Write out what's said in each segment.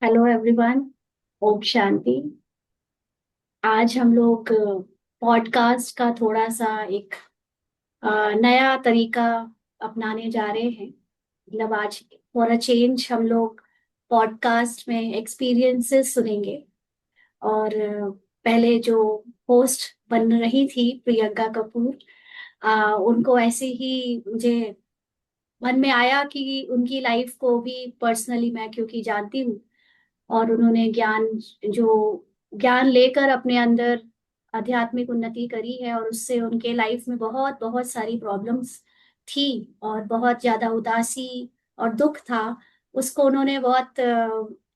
Hello everyone. Om Shanti. आज हम लोग पॉडकास्ट का थोड़ा सा एक नया तरीका अपनाने जा रहे हैं। मतलब आज फॉर अ चेंज हम लोग पॉडकास्ट में एक्सपीरियंसेस सुनेंगे। और पहले जो होस्ट बन रही थी प्रियंका कपूर, उनको ऐसे ही मुझे मन में आया कि उनकी लाइफ को भी पर्सनली मैं क्योंकि जानती हूँ, और उन्होंने जो ज्ञान लेकर अपने अंदर आध्यात्मिक उन्नति करी है, और उससे उनके लाइफ में बहुत बहुत सारी प्रॉब्लम्स थी और बहुत ज्यादा उदासी और दुख था। उसको उन्होंने बहुत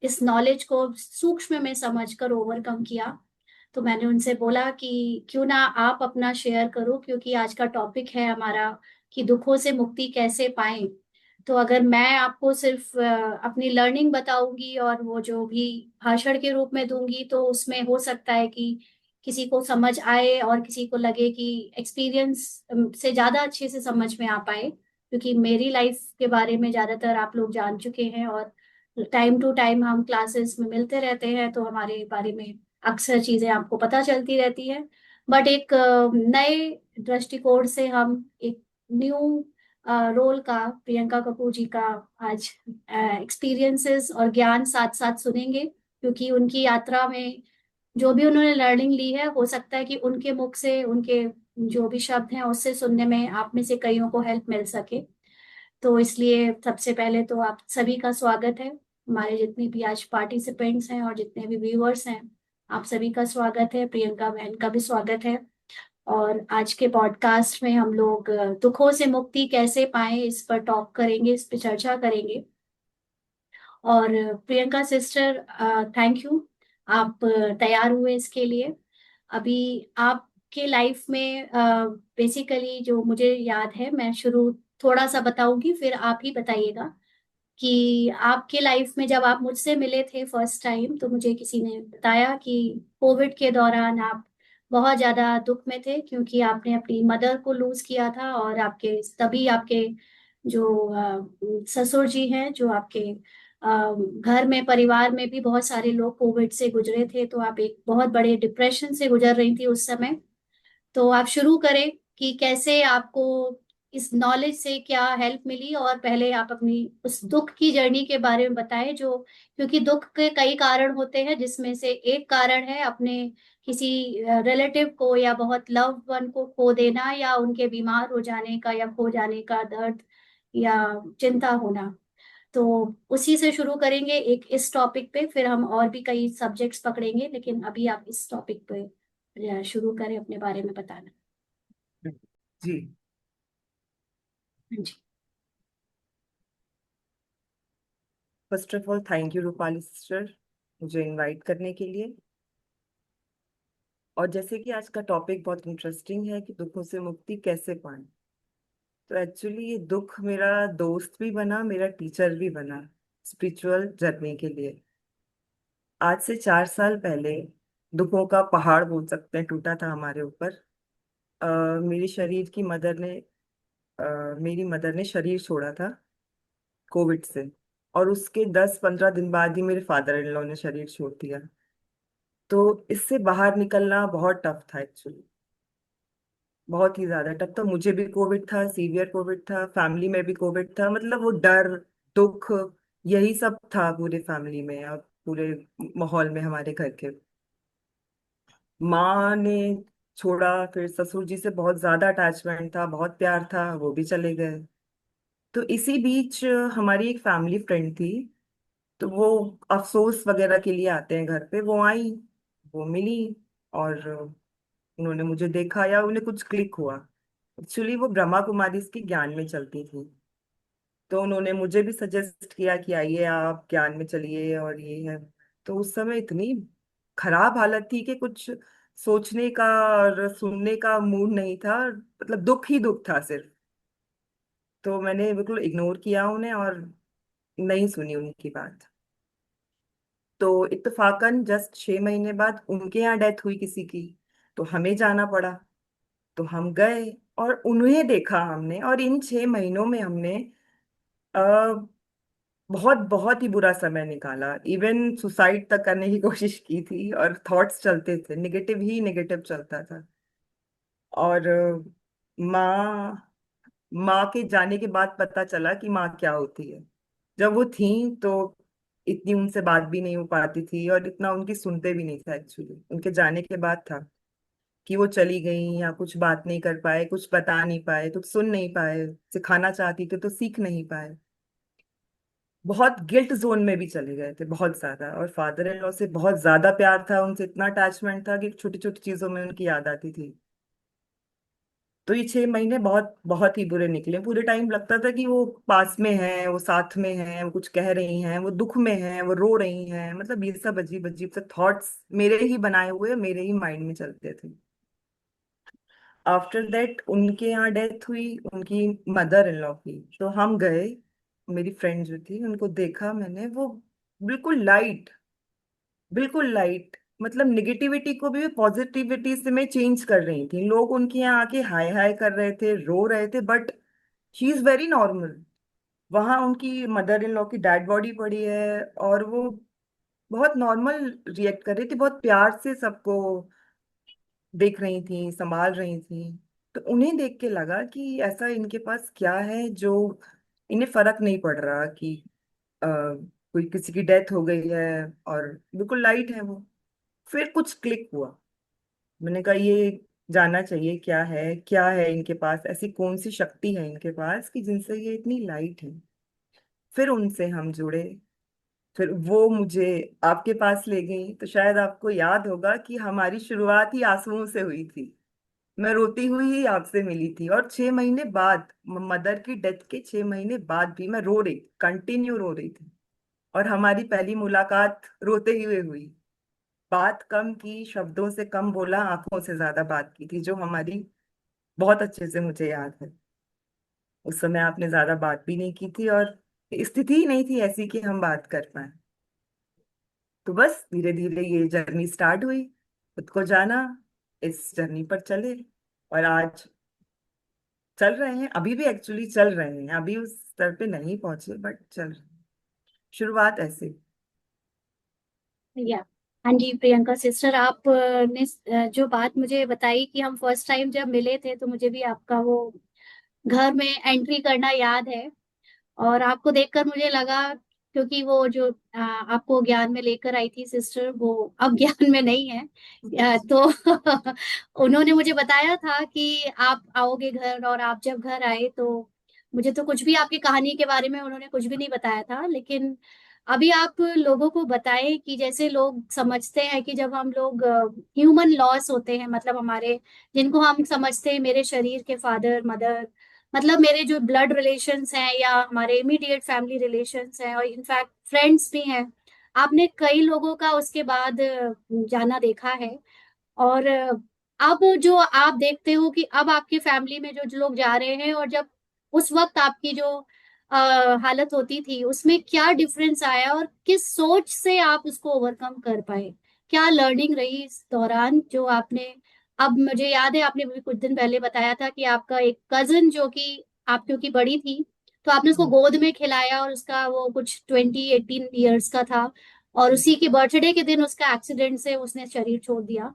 इस नॉलेज को सूक्ष्म में समझकर ओवरकम किया। तो मैंने उनसे बोला कि क्यों ना आप अपना शेयर करो, क्योंकि आज का टॉपिक है हमारा कि दुखों से मुक्ति कैसे पाएं। तो अगर मैं आपको सिर्फ अपनी लर्निंग बताऊंगी और वो जो भी भाषण के रूप में दूंगी, तो उसमें हो सकता है कि किसी को समझ आए और किसी को लगे कि एक्सपीरियंस से ज्यादा अच्छे से समझ में आ पाए, क्योंकि मेरी लाइफ के बारे में ज्यादातर आप लोग जान चुके हैं और टाइम टू टाइम हम क्लासेस में मिलते रहते हैं, तो हमारे बारे में अक्सर चीजें आपको पता चलती रहती है। बट एक नए दृष्टिकोण से हम एक न्यू रोल का, प्रियंका कपूर जी का आज एक्सपीरियंसेस और ज्ञान साथ साथ सुनेंगे, क्योंकि उनकी यात्रा में जो भी उन्होंने लर्निंग ली है, हो सकता है कि उनके मुख से उनके जो भी शब्द हैं उससे सुनने में आप में से कईयों को हेल्प मिल सके। तो इसलिए सबसे पहले तो आप सभी का स्वागत है। हमारे जितने भी आज पार्टिसिपेंट्स हैं और जितने भी व्यूअर्स हैं, आप सभी का स्वागत है। प्रियंका बहन का भी स्वागत है। और आज के पॉडकास्ट में हम लोग दुखों से मुक्ति कैसे पाएं इस पर टॉक करेंगे, इस पर चर्चा करेंगे। और प्रियंका सिस्टर, थैंक यू, आप तैयार हुए इसके लिए। अभी आपके लाइफ में बेसिकली जो मुझे याद है, मैं शुरू थोड़ा सा बताऊंगी, फिर आप ही बताइएगा कि आपके लाइफ में जब आप मुझसे मिले थे फर्स्ट टाइम, तो मुझे किसी ने बताया कि कोविड के दौरान आप बहुत ज्यादा दुख में थे, क्योंकि आपने अपनी मदर को लूज किया था, और आपके तभी आपके जो ससुर जी हैं, जो आपके घर में परिवार में भी बहुत सारे लोग कोविड से गुजरे थे, तो आप एक बहुत बड़े डिप्रेशन से गुजर रही थी उस समय। तो आप शुरू करें कि कैसे आपको इस नॉलेज से क्या हेल्प मिली, और पहले आप अपनी उस दुख की जर्नी के बारे में बताएं, जो क्योंकि दुख के कई कारण होते हैं, जिसमें से एक कारण है अपने किसी रिलेटिव को या बहुत लव वन को खो देना, या उनके बीमार हो जाने का या खो जाने का दर्द या चिंता होना। तो उसी से शुरू करेंगे एक इस टॉपिक पे, फिर हम और भी कई सब्जेक्ट्स पकड़ेंगे, लेकिन अभी आप इस टॉपिक पे शुरू करें अपने बारे में बताना। जी। हाँ जी। First of all thank you Rupali sister, मुझे इनवाइट करने के लिए। और जैसे कि आज का टॉपिक बहुत इंटरेस्टिंग है कि दुखों से मुक्ति कैसे पाएं, तो एक्चुअली ये दुख मेरा दोस्त भी बना, मेरा टीचर भी बना स्पिरिचुअल जर्नी के लिए। आज से 4 साल पहले दुखों का पहाड़ बोल सकते हैं टूटा था हमारे ऊपर। मेरी शरीर की मदर ने मेरी मदर ने शरीर छोड़ा था कोविड से, और उसके 10-15 दिन बाद ही मेरे फादर इन लॉ ने शरीर छोड़ दिया। तो इससे बाहर निकलना बहुत टफ था एक्चुअली, बहुत ही ज्यादा टफ था। मुझे भी कोविड था, सीवियर कोविड था, फैमिली में भी कोविड था। मतलब वो डर, दुख, यही सब था पूरे फैमिली में और पूरे माहौल में हमारे घर के। माँ ने छोड़ा, फिर ससुर जी से बहुत ज्यादा अटैचमेंट था, बहुत प्यार था, वो भी चले गए। तो इसी बीच हमारी एक फैमिली फ्रेंड थी, तो वो अफसोस वगैरह के लिए आते हैं घर पे, वो आई, वो मिली, और उन्होंने मुझे देखा या उन्हें कुछ क्लिक हुआ। एक्चुअली वो ब्रह्मा कुमारी के ज्ञान में चलती थी, तो उन्होंने मुझे भी सजेस्ट किया कि आइए आप ज्ञान में चलिए और ये है। तो उस समय इतनी खराब हालत थी कि कुछ सोचने का और सुनने का मूड नहीं था, मतलब दुख ही दुख था सिर्फ। तो मैंने बिल्कुल इग्नोर किया उन्हें और नहीं सुनी उनकी बात। तो इत्तेफाकन जस्ट 6 महीने बाद उनके यहाँ डेथ हुई किसी की, तो हमें जाना पड़ा। तो हम गए और उन्हें देखा हमने, और इन 6 महीनों में हमने बहुत बहुत ही बुरा समय निकाला, इवन सुसाइड तक करने की कोशिश की थी, और थॉट्स चलते थे, नेगेटिव ही नेगेटिव चलता था। और माँ माँ के जाने के बाद पता चला कि माँ क्या होती है। जब वो थी तो इतनी उनसे बात भी नहीं हो पाती थी, और इतना उनकी सुनते भी नहीं था। एक्चुअली उनके जाने के बाद था कि वो चली गई, या कुछ बात नहीं कर पाए, कुछ बता नहीं पाए, कुछ सुन नहीं पाए, सिखाना चाहती थे तो सीख नहीं पाए। बहुत गिल्ट जोन में भी चले गए थे, बहुत ज्यादा। और फादर इन लॉ से बहुत ज्यादा प्यार था, उनसे इतना अटैचमेंट था कि छोटी छोटी चीजों में उनकी याद आती थी। तो ये 6 महीने बहुत बहुत ही बुरे निकले। पूरे टाइम लगता था कि वो पास में है, वो साथ में है, वो कुछ कह रही हैं, वो दुख में है, वो रो रही हैं। मतलब ये सब अजीब अजीब से थॉट्स मेरे ही बनाए हुए मेरे ही माइंड में चलते थे। आफ्टर दैट उनके यहाँ डेथ हुई, उनकी मदर इन लॉ की। तो हम गए, मेरी फ्रेंड जो थी उनको देखा मैंने। वो बिल्कुल लाइट, बिल्कुल लाइट, मतलब निगेटिविटी को भी पॉजिटिविटी से में चेंज कर रही थी। लोग उनके यहाँ आके हाय हाय कर रहे थे, रो रहे थे, but she is very normal. वहां उनकी मदर इन लॉ की डेड बॉडी पड़ी है, और वो बहुत नॉर्मल रिएक्ट कर रही थी, बहुत प्यार से सबको देख रही थी, संभाल रही थी। तो उन्हें देख के लगा कि ऐसा इनके पास क्या है जो इन्हें फर्क नहीं पड़ रहा कि कोई किसी की डेथ हो गई है, और बिल्कुल लाइट है वो। फिर कुछ क्लिक हुआ। मैंने कहा ये जानना चाहिए, क्या है इनके पास, ऐसी कौन सी शक्ति है इनके पास कि जिनसे ये इतनी लाइट है। फिर उनसे हम जुड़े। फिर वो मुझे आपके पास ले गई। तो शायद आपको याद होगा कि हमारी शुरुआत ही आंसुओं से हुई थी। मैं रोती हुई ही आपसे मिली थी, और 6 महीने बाद, मदर की डेथ के 6 महीने बाद भी मैं रो रही, कंटिन्यू रो रही थी। और हमारी पहली मुलाकात रोते हुए हुई। बात कम की, शब्दों से कम बोला, आंखों से ज्यादा बात की थी, जो हमारी बहुत अच्छे से मुझे याद है। उस समय आपने ज्यादा बात भी नहीं की थी, और स्थिति ही नहीं थी ऐसी कि हम बात कर पाए। तो बस धीरे धीरे ये जर्नी स्टार्ट हुई, खुद को जाना, इस जर्नी पर चले। और आज चल रहे हैं, अभी भी एक्चुअली चल रहे हैं, अभी उस स्तर पे नहीं पहुंचे, बट चल रहे हैं। शुरुआत ऐसे। या हाँ जी प्रियंका सिस्टर, आप ने जो बात मुझे बताई कि हम फर्स्ट टाइम जब मिले थे, तो मुझे भी आपका वो घर में एंट्री करना याद है। और आपको देखकर मुझे लगा, क्योंकि वो जो आपको ज्ञान में लेकर आई थी सिस्टर, वो अब ज्ञान में नहीं है। तो उन्होंने मुझे बताया था कि आप आओगे घर, और आप जब घर आए तो मुझे तो कुछ भी आपकी कहानी के बारे में उन्होंने कुछ भी नहीं बताया था। लेकिन अभी आप लोगों को बताएं कि जैसे लोग समझते हैं कि जब हम लोग ह्यूमन लॉस होते हैं, मतलब हमारे, जिनको हम समझते हैं मेरे शरीर के फादर मदर, मतलब मेरे जो ब्लड रिलेशंस हैं या हमारे इमीडिएट फैमिली रिलेशंस हैं, और इनफैक्ट फ्रेंड्स भी हैं। आपने कई लोगों का उसके बाद जाना देखा है। और अब जो आप देखते हो कि अब आपकी फैमिली में जो जो लोग जा रहे हैं, और जब उस वक्त आपकी जो हालत होती थी उसमें क्या डिफरेंस आया, और किस सोच से आप उसको ओवरकम कर पाए, क्या लर्निंग रही इस दौरान जो आपने। अब मुझे याद है आपने भी कुछ दिन पहले बताया था कि आपका एक कजन जो कि आप क्योंकि बड़ी थी, तो आपने उसको गोद में खिलाया, और उसका वो कुछ 18 ईयर्स का था, और उसी के बर्थडे के दिन उसका एक्सीडेंट से उसने शरीर छोड़ दिया।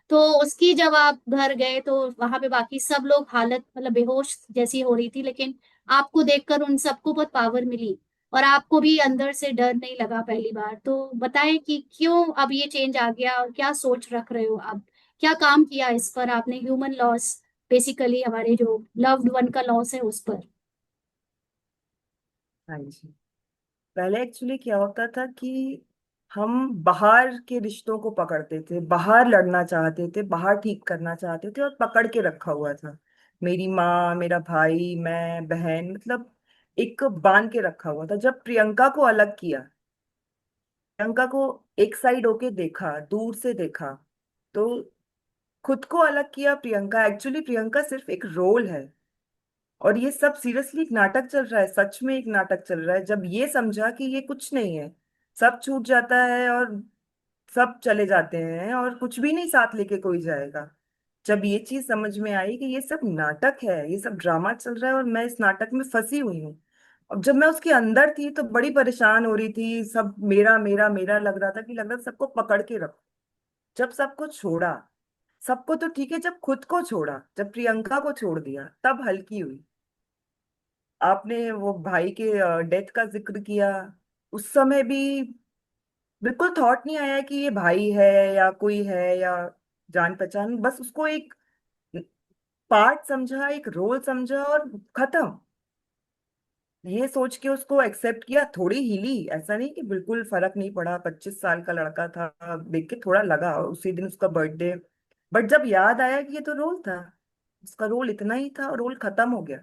तो उसकी जब आप घर गए तो वहां पे बाकी सब लोग हालत मतलब बेहोश जैसी हो रही थी, लेकिन आपको देखकर उन सबको बहुत पावर मिली, और आपको भी अंदर से डर नहीं लगा पहली बार। तो बताएं कि क्यों अब ये चेंज आ गया, और क्या सोच रख रहे हो अब, क्या काम किया इस पर आपने, ह्यूमन लॉस, बेसिकली हमारे जो लव्ड वन का लॉस है उस पर। हाँ जी। पहले एक्चुअली क्या होता था कि हम बाहर के रिश्तों को पकड़ते थे, बाहर लड़ना चाहते थे, बाहर ठीक करना चाहते थे, और पकड़ के रखा हुआ था। मेरी माँ, मेरा भाई, मैं, बहन, मतलब एक बांध के रखा हुआ था। जब प्रियंका को अलग किया, प्रियंका को एक साइड होके देखा, दूर से देखा, तो खुद को अलग किया। प्रियंका, एक्चुअली प्रियंका सिर्फ एक रोल है, और ये सब सीरियसली एक नाटक चल रहा है, सच में एक नाटक चल रहा है। जब ये समझा कि ये कुछ नहीं है, सब छूट जाता है, और सब चले जाते हैं, और कुछ भी नहीं साथ लेके कोई जाएगा। जब ये चीज समझ में आई कि ये सब नाटक है, ये सब ड्रामा चल रहा है, और मैं इस नाटक में फंसी हुई हूँ, अब जब मैं उसके अंदर थी तो बड़ी परेशान हो रही थी, सब मेरा मेरा मेरा लग रहा था, कि लग रहा था सबको पकड़ के रखो। जब सबको छोड़ा, सबको तो ठीक है, जब खुद को छोड़ा, जब प्रियंका को छोड़ दिया, तब हल्की हुई। आपने वो भाई के डेथ का जिक्र किया, उस समय भी बिल्कुल थॉट नहीं आया कि ये भाई है या कोई है या जान पहचान, बस उसको एक पार्ट समझा, एक रोल समझा और खत्म। ये सोच के उसको एक्सेप्ट किया, थोड़ी हिली, ऐसा नहीं कि बिल्कुल फर्क नहीं पड़ा, 25 साल का लड़का था, देख के थोड़ा लगा उसी दिन उसका बर्थडे। बट जब याद आया कि ये तो रोल था, उसका रोल इतना ही था और रोल खत्म हो गया,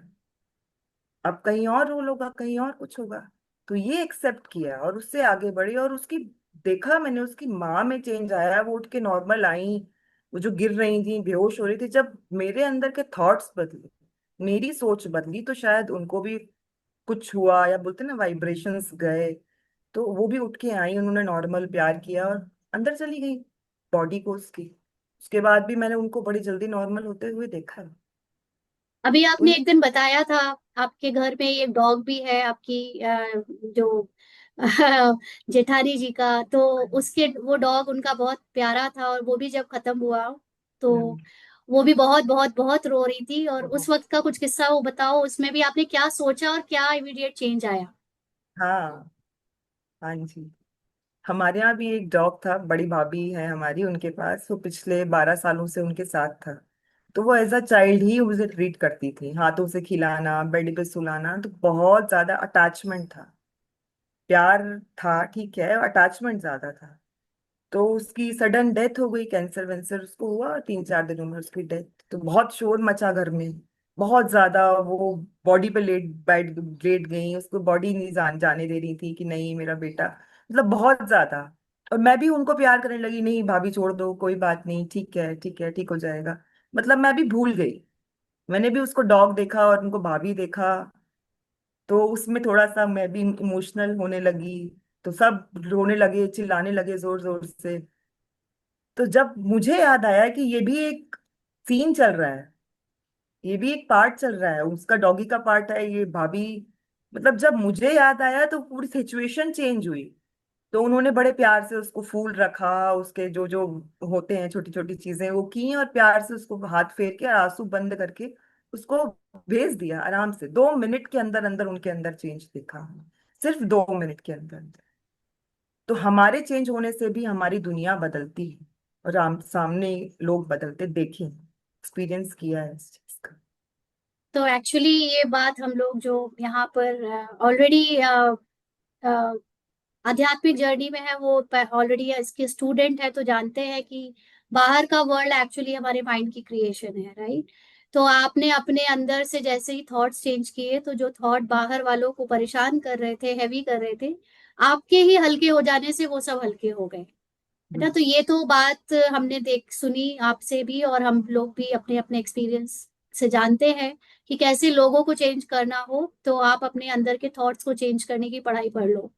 अब कहीं और रोल होगा, कहीं और कुछ होगा। तो ये एक्सेप्ट किया और उससे आगे बढ़ी, और उसकी देखा मैंने, उसकी माँ में चेंज आया, वो उठ के नॉर्मल आई। वो जो गिर रही थी, बेहोश हो रही थी, जब मेरे अंदर के थॉट्स बदले, मेरी सोच बदली, तो शायद उनको भी कुछ हुआ, या बोलते ना वाइब्रेशंस गए, तो वो भी उठ के आई, उन्होंने नॉर्मल प्यार किया और अंदर चली गई बॉडी को उसकी। उसके बाद भी मैंने उनको बड़ी जल्दी नॉर्मल होते हुए देखा है। अभी तो आपने एक दिन बताया था आपके घर में एक डॉग भी है आपकी, जो जेठानी जी का, तो उसके वो डॉग उनका बहुत प्यारा था, और वो भी जब खत्म हुआ तो हम्म, वो भी बहुत बहुत बहुत रो रही थी। और उस वक्त का कुछ किस्सा वो बताओ, उसमें भी आपने क्या सोचा और क्या इमीडिएट चेंज आया। हाँ, हाँ जी। हमारे यहाँ भी एक डॉग था, बड़ी भाभी है हमारी, उनके पास, वो पिछले 12 सालों से उनके साथ था। तो वो एज अ चाइल्ड ही मुझे ट्रीट करती थी, हाथों से खिलाना, बेड पे सुलाना, तो बहुत ज्यादा अटैचमेंट था, प्यार था, ठीक है, अटैचमेंट ज्यादा था। तो उसकी सडन डेथ हो गई, कैंसर वैंसर उसको हुआ, 3-4 दिनों में उसकी डेथ। तो बहुत शोर मचा घर में, बहुत ज्यादा। वो बॉडी पे लेट गई, उसको बॉडी नहीं जाने दे रही थी कि नहीं मेरा बेटा, मतलब बहुत ज्यादा। और मैं भी उनको प्यार करने लगी, नहीं भाभी छोड़ दो, कोई बात नहीं, ठीक है ठीक है, ठीक हो जाएगा। मतलब मैं भी भूल गई, मैंने भी उसको डॉग देखा और उनको भाभी देखा, तो उसमें थोड़ा सा मैं भी इमोशनल होने लगी। तो सब रोने लगे, चिल्लाने लगे जोर जोर से। तो जब मुझे याद आया कि ये भी एक सीन चल रहा है, ये भी एक पार्ट चल रहा है, उसका डॉगी का पार्ट है ये भाभी, मतलब जब मुझे याद आया तो पूरी सिचुएशन चेंज हुई। तो उन्होंने बड़े प्यार से उसको फूल रखा, उसके जो जो होते हैं छोटी छोटी चीजें वो की, और प्यार से उसको हाथ फेर के और आंसू बंद करके उसको भेज दिया आराम से। 2 मिनट के अंदर अंदर उनके अंदर चेंज दिखा, सिर्फ 2 मिनट के अंदर अंदर। तो हमारे चेंज होने से भी हमारी दुनिया बदलती है, और सामने लोग बदलते देखे हैं, एक्सपीरियंस किया है इस चीज का। तो एक्चुअली ये बात हम लोग जो यहाँ पर ऑलरेडी आध्यात्मिक जर्नी में है, वो ऑलरेडी इसके स्टूडेंट है, तो जानते हैं कि बाहर का वर्ल्ड एक्चुअली हमारे माइंड की क्रिएशन है, राइट। तो आपने अपने अंदर से जैसे ही थॉट्स चेंज किए, तो जो थॉट बाहर वालों को परेशान कर रहे थे, हैवी कर रहे थे, आपके ही हल्के हो जाने से वो सब हल्के हो गए, है ना। हम्म, तो ये तो बात हमने देख सुनी आपसे भी, और हम लोग भी अपने अपने एक्सपीरियंस से जानते हैं कि कैसे लोगों को चेंज करना हो, तो आप अपने अंदर के थॉट्स को चेंज करने की पढ़ाई पढ़ लो,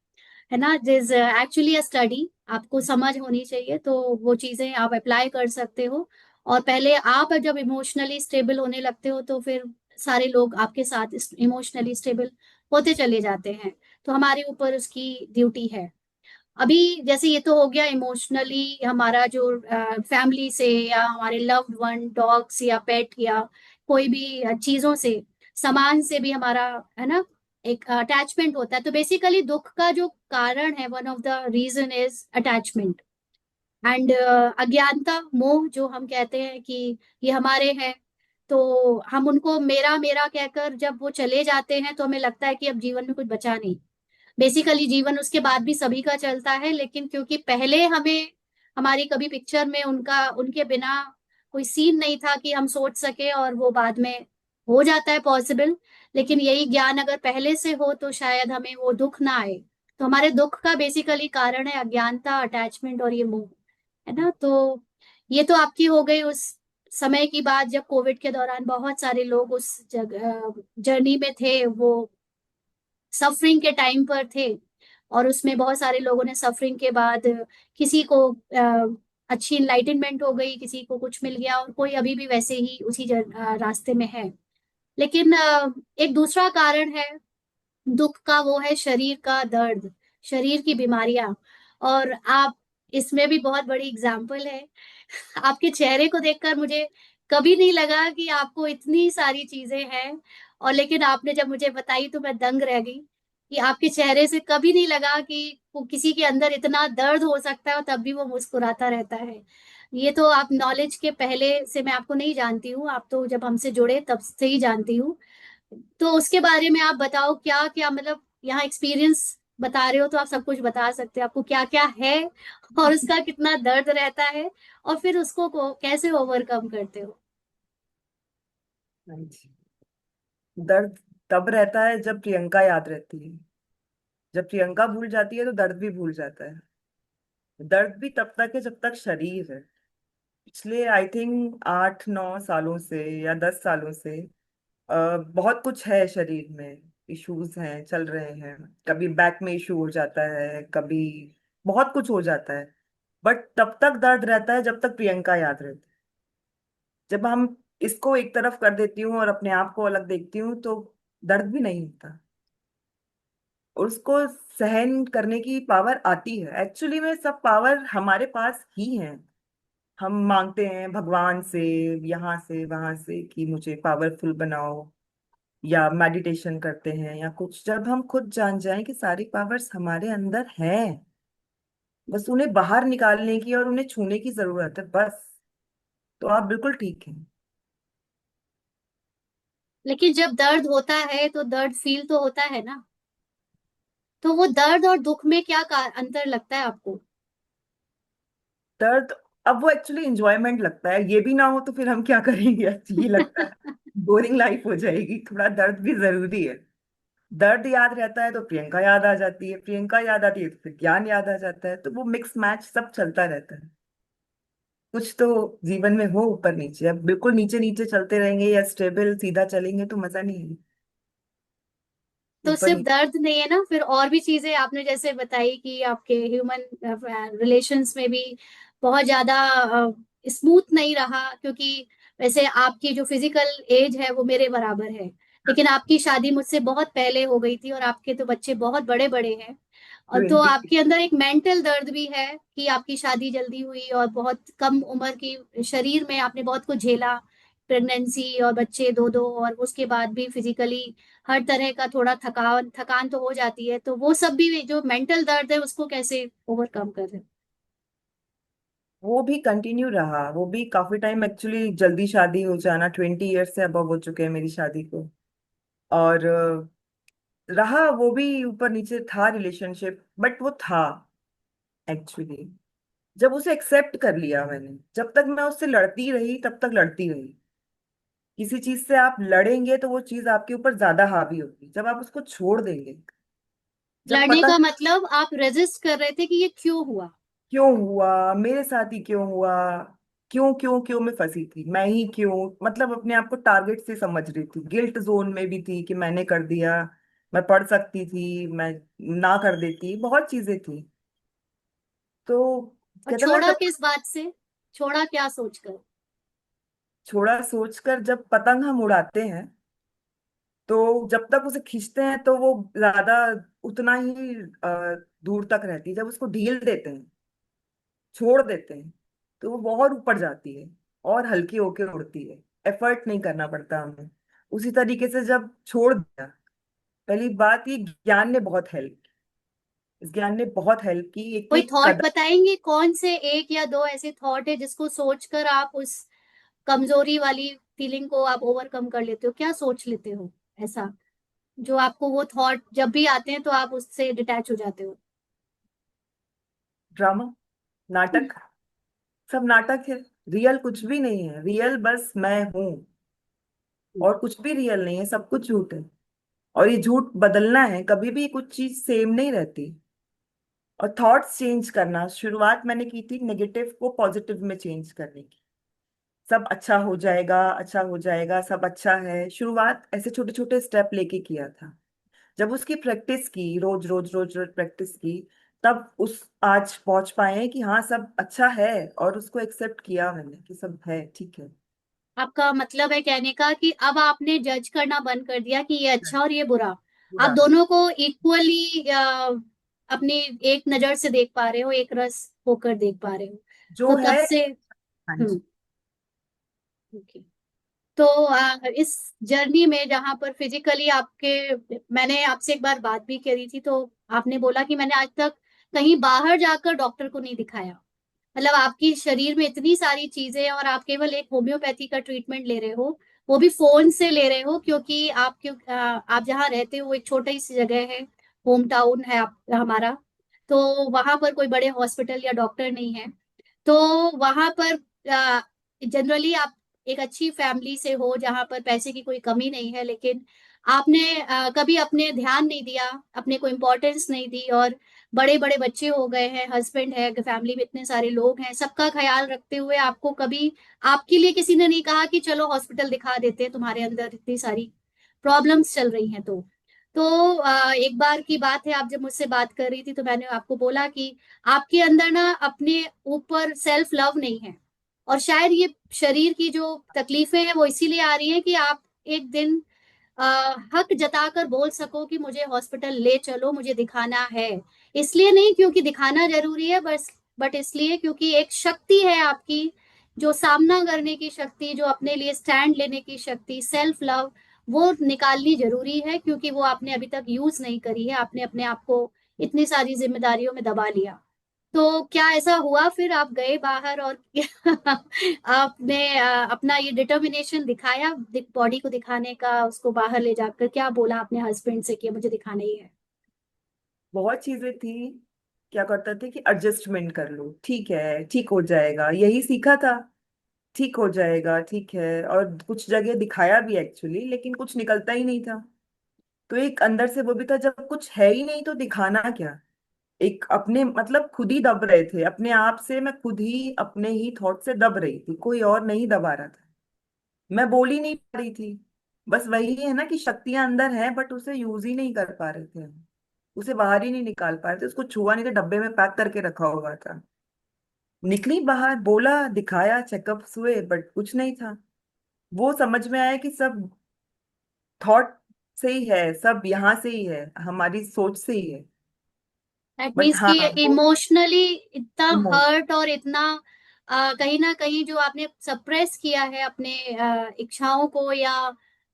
है ना। दिस एक्चुअली अ स्टडी, आपको समझ होनी चाहिए, तो वो चीजें आप अप्लाई कर सकते हो। और पहले आप जब इमोशनली स्टेबल होने लगते हो, तो फिर सारे लोग आपके साथ इमोशनली स्टेबल होते चले जाते हैं। तो हमारे ऊपर उसकी ड्यूटी है। अभी जैसे ये तो हो गया इमोशनली, हमारा जो फैमिली से या हमारे लव्ड वन, डॉग्स या पेट या कोई भी चीजों से, सामान से भी हमारा, है ना, एक अटैचमेंट होता है। तो बेसिकली दुख का जो कारण है, one of the reason is attachment and अज्ञानता, मोह, जो हम कहते हैं कि ये हमारे हैं। तो हम उनको मेरा मेरा कहकर जब वो चले जाते हैं, तो हमें लगता है कि अब जीवन में कुछ बचा नहीं। बेसिकली जीवन उसके बाद भी सभी का चलता है, लेकिन क्योंकि पहले हमें हमारी कभी पिक्चर में उनका, उनके बिना कोई सीन नहीं था कि हम सोच सके, और वो बाद में हो जाता है पॉसिबल। लेकिन यही ज्ञान अगर पहले से हो, तो शायद हमें वो दुख ना आए। तो हमारे दुख का बेसिकली कारण है अज्ञानता, अटैचमेंट और ये मोह, है ना। तो ये तो आपकी हो गई उस समय की बात, जब कोविड के दौरान बहुत सारे लोग उस जगह जर्नी में थे, वो सफरिंग के टाइम पर थे। और उसमें बहुत सारे लोगों ने सफरिंग के बाद, किसी को अच्छी इनलाइटनमेंट हो गई, किसी को कुछ मिल गया, और कोई अभी भी वैसे ही उसी रास्ते में है। लेकिन एक दूसरा कारण है दुख का वो है शरीर का दर्द, शरीर की बीमारियां। और आप इसमें भी बहुत बड़ी एग्जाम्पल है। आपके चेहरे को देखकर मुझे कभी नहीं लगा कि आपको इतनी सारी चीजें हैं। और लेकिन आपने जब मुझे बताई तो मैं दंग रह गई कि आपके चेहरे से कभी नहीं लगा कि वो किसी के अंदर इतना दर्द हो सकता है और तब भी वो मुस्कुराता रहता है। ये तो आप नॉलेज के पहले से मैं आपको नहीं जानती हूँ, आप तो जब हमसे जुड़े तब से ही जानती हूँ। तो उसके बारे में आप बताओ, क्या क्या मतलब यहाँ एक्सपीरियंस बता रहे हो तो आप सब कुछ बता सकते हो, आपको क्या क्या है और उसका कितना दर्द रहता है, और फिर उसको को कैसे ओवरकम करते हो। हाँ जी। दर्द तब रहता है जब प्रियंका याद रहती है। जब प्रियंका भूल जाती है तो दर्द भी भूल जाता है। दर्द भी तब तक है जब तक शरीर है। पिछले आई थिंक 8-9 सालों से या 10 सालों से बहुत कुछ है शरीर में। इश्यूज हैं, चल रहे हैं। कभी बैक में इशू हो जाता है, कभी बहुत कुछ हो जाता है। बट तब तक दर्द रहता है जब तक प्रियंका याद रहती है। जब हम इसको एक तरफ कर देती हूँ और अपने आप को अलग देखती हूँ तो दर्द भी नहीं होता। और उसको सहन करने की पावर आती है। एक्चुअली में सब पावर हमारे पास ही है। हम मांगते हैं भगवान से, यहाँ से वहां से, कि मुझे पावरफुल बनाओ, या मेडिटेशन करते हैं या कुछ। जब हम खुद जान जाएं कि सारी पावर्स हमारे अंदर हैं, बस उन्हें बाहर निकालने की और उन्हें छूने की जरूरत है बस, तो आप बिल्कुल ठीक हैं। लेकिन जब दर्द होता है तो दर्द फील तो होता है ना, तो वो दर्द और दुख में क्या अंतर लगता है आपको। दर्द, अब वो एक्चुअली इंजॉयमेंट लगता है। ये भी ना हो तो फिर हम क्या करेंगे? ये लगता है बोरिंग लाइफ हो जाएगी। थोड़ा दर्द भी जरूरी है। दर्द याद रहता है तो प्रियंका याद आ जाती है, प्रियंका याद आती है तो फिर ज्ञान याद आ जाता है, तो वो मिक्स मैच सब चलता रहता है। कुछ तो जीवन में हो ऊपर नीचे। अब बिल्कुल नीचे नीचे चलते रहेंगे या स्टेबल सीधा चलेंगे तो मजा नहीं है। तो ऊपर सिर्फ नीचे। दर्द नहीं है ना, फिर और भी चीजें आपने जैसे बताई कि आपके ह्यूमन रिलेशंस में भी बहुत ज्यादा स्मूथ नहीं रहा, क्योंकि वैसे आपकी जो फिजिकल एज है वो मेरे बराबर है, लेकिन आपकी शादी मुझसे बहुत पहले हो गई थी और आपके तो बच्चे बहुत बड़े बड़े हैं। और तो 20। आपके अंदर एक मेंटल दर्द भी है कि आपकी शादी जल्दी हुई और बहुत कम उम्र की शरीर में आपने बहुत कुछ झेला, प्रेगनेंसी और बच्चे दो दो, और उसके बाद भी फिजिकली हर तरह का थोड़ा थकान थकान तो हो जाती है। तो वो सब भी जो मेंटल दर्द है उसको कैसे ओवरकम कर रहे वो भी कंटिन्यू रहा, वो भी काफी टाइम। एक्चुअली जल्दी शादी हो जाना, 20 ईयर्स से अबव हो चुके हैं मेरी शादी को। और रहा वो भी, ऊपर नीचे था रिलेशनशिप, बट वो था एक्चुअली। जब उसे एक्सेप्ट कर लिया मैंने, जब तक मैं उससे लड़ती रही तब तक लड़ती रही। किसी चीज से आप लड़ेंगे तो वो चीज आपके ऊपर ज्यादा हावी होगी। जब आप उसको छोड़ देंगे, जब लड़ने पता का मतलब आप रेजिस्ट कर रहे थे कि ये क्यों हुआ। क्यों हुआ, मेरे साथ ही क्यों हुआ, क्यों क्यों क्यों में फंसी थी, मैं ही क्यों, मतलब अपने आप को टारगेट से समझ रही थी। गिल्ट जोन में भी थी कि मैंने कर दिया, मैं पढ़ सकती थी, मैं ना कर देती, बहुत चीजें थी। तो और कहते हैं ना, छोड़ा जब किस बात से, छोड़ा क्या सोचकर। छोड़ा सोचकर, जब पतंग हम उड़ाते हैं तो जब तक उसे खींचते हैं तो वो ज्यादा, उतना ही दूर तक रहती है। जब उसको ढील देते हैं, छोड़ देते हैं, तो वो बहुत ऊपर जाती है और हल्की होके उड़ती है। एफर्ट नहीं करना पड़ता हमें। उसी तरीके से जब छोड़ दिया, पहली बात, ये ज्ञान ने बहुत हेल्प की। इस ज्ञान ने बहुत हेल्प की, एक कोई एक थॉट कदम। बताएंगे, कौन से एक या दो ऐसे थॉट है जिसको सोचकर आप उस कमजोरी वाली फीलिंग को आप ओवरकम कर लेते हो, क्या सोच लेते हो ऐसा जो आपको वो थॉट जब भी आते हैं तो आप उससे डिटैच हो जाते हो। ड्रामा, नाटक, सब नाटक है। रियल कुछ भी नहीं है। रियल बस मैं हूं, और कुछ भी रियल नहीं है, सब कुछ झूठ है। और ये झूठ बदलना है, कभी भी कुछ चीज सेम नहीं रहती। और थॉट्स चेंज करना, शुरुआत मैंने की थी नेगेटिव को पॉजिटिव में चेंज करने की। सब अच्छा हो जाएगा, अच्छा हो जाएगा, सब अच्छा है। शुरुआत ऐसे छोटे छोटे स्टेप लेके किया था। जब उसकी प्रैक्टिस की, रोज रोज रोज रोज प्रैक्टिस की, तब उस आज पहुंच पाए हैं कि हाँ सब अच्छा है। और उसको एक्सेप्ट किया मैंने कि सब है, ठीक है। आपका मतलब है कहने का कि अब आपने जज करना बंद कर दिया कि ये अच्छा और ये बुरा, ये आप बात है। दोनों को इक्वली अपनी एक नजर से देख पा रहे हो, एक रस होकर देख पा रहे हो। जो तो तब है। से हाँ हम्म। जी। ओके। तो इस जर्नी में जहां पर फिजिकली आपके, मैंने आपसे एक बार बात भी करी थी, तो आपने बोला कि मैंने आज तक कहीं बाहर जाकर डॉक्टर को नहीं दिखाया। मतलब आपकी शरीर में इतनी सारी चीजें हैं और आप केवल एक होम्योपैथी का ट्रीटमेंट ले रहे हो, वो भी फोन से ले रहे हो, क्योंकि आप जहाँ रहते हो वो एक छोटी सी जगह है, होम टाउन है हमारा। तो वहां पर कोई बड़े हॉस्पिटल या डॉक्टर नहीं है। तो वहां पर जनरली आप एक अच्छी फैमिली से हो जहां पर पैसे की कोई कमी नहीं है, लेकिन आपने कभी अपने ध्यान नहीं दिया, अपने को इम्पोर्टेंस नहीं दी, और बड़े बड़े बच्चे हो गए हैं, हस्बैंड है, फैमिली में इतने सारे लोग हैं, सबका ख्याल रखते हुए आपको कभी आपके लिए किसी ने नहीं कहा कि चलो हॉस्पिटल दिखा देते हैं, तुम्हारे अंदर इतनी सारी प्रॉब्लम्स चल रही हैं। तो एक बार की बात है, आप जब मुझसे बात कर रही थी तो मैंने आपको बोला कि आपके अंदर ना अपने ऊपर सेल्फ लव नहीं है, और शायद ये शरीर की जो तकलीफें हैं वो इसीलिए आ रही हैं कि आप एक दिन हक जताकर बोल सको कि मुझे हॉस्पिटल ले चलो, मुझे दिखाना है। इसलिए नहीं क्योंकि दिखाना जरूरी है बस, बट इसलिए क्योंकि एक शक्ति है आपकी, जो सामना करने की शक्ति, जो अपने लिए स्टैंड लेने की शक्ति, सेल्फ लव, वो निकालनी जरूरी है, क्योंकि वो आपने अभी तक यूज नहीं करी है, आपने अपने आप को इतनी सारी जिम्मेदारियों में दबा लिया। तो क्या ऐसा हुआ फिर आप गए बाहर और आपने अपना ये डिटर्मिनेशन दिखाया बॉडी को दिखाने का, उसको बाहर ले जाकर क्या बोला अपने हस्बैंड से कि मुझे दिखाना ही है? बहुत चीजें थी। क्या करते थे कि एडजस्टमेंट कर लो, ठीक है ठीक हो जाएगा, यही सीखा था। ठीक हो जाएगा, ठीक है। और कुछ जगह दिखाया भी एक्चुअली, लेकिन कुछ निकलता ही नहीं था। तो एक अंदर से वो भी था, जब कुछ है ही नहीं तो दिखाना क्या। एक अपने मतलब खुद ही दब रहे थे अपने आप से, मैं खुद ही अपने ही थॉट से दब रही थी, कोई और नहीं दबा रहा था। मैं बोल ही नहीं पा रही थी। बस वही है ना कि शक्तियां अंदर हैं, बट उसे यूज ही नहीं कर पा रहे थे हम। उसे बाहर ही नहीं निकाल पा रहे थे, उसको छुआ नहीं था, डब्बे में पैक करके रखा हुआ था। निकली बाहर, बोला, दिखाया, चेकअप हुए, बट कुछ नहीं था। वो समझ में आया कि सब थॉट से ही है, सब यहाँ से ही है, हमारी सोच से ही है। दैट बट मीन्स हाँ, कि वो इमोशनली इतना इमोशन। हर्ट और इतना कहीं ना कहीं जो आपने सप्रेस किया है अपने इच्छाओं को या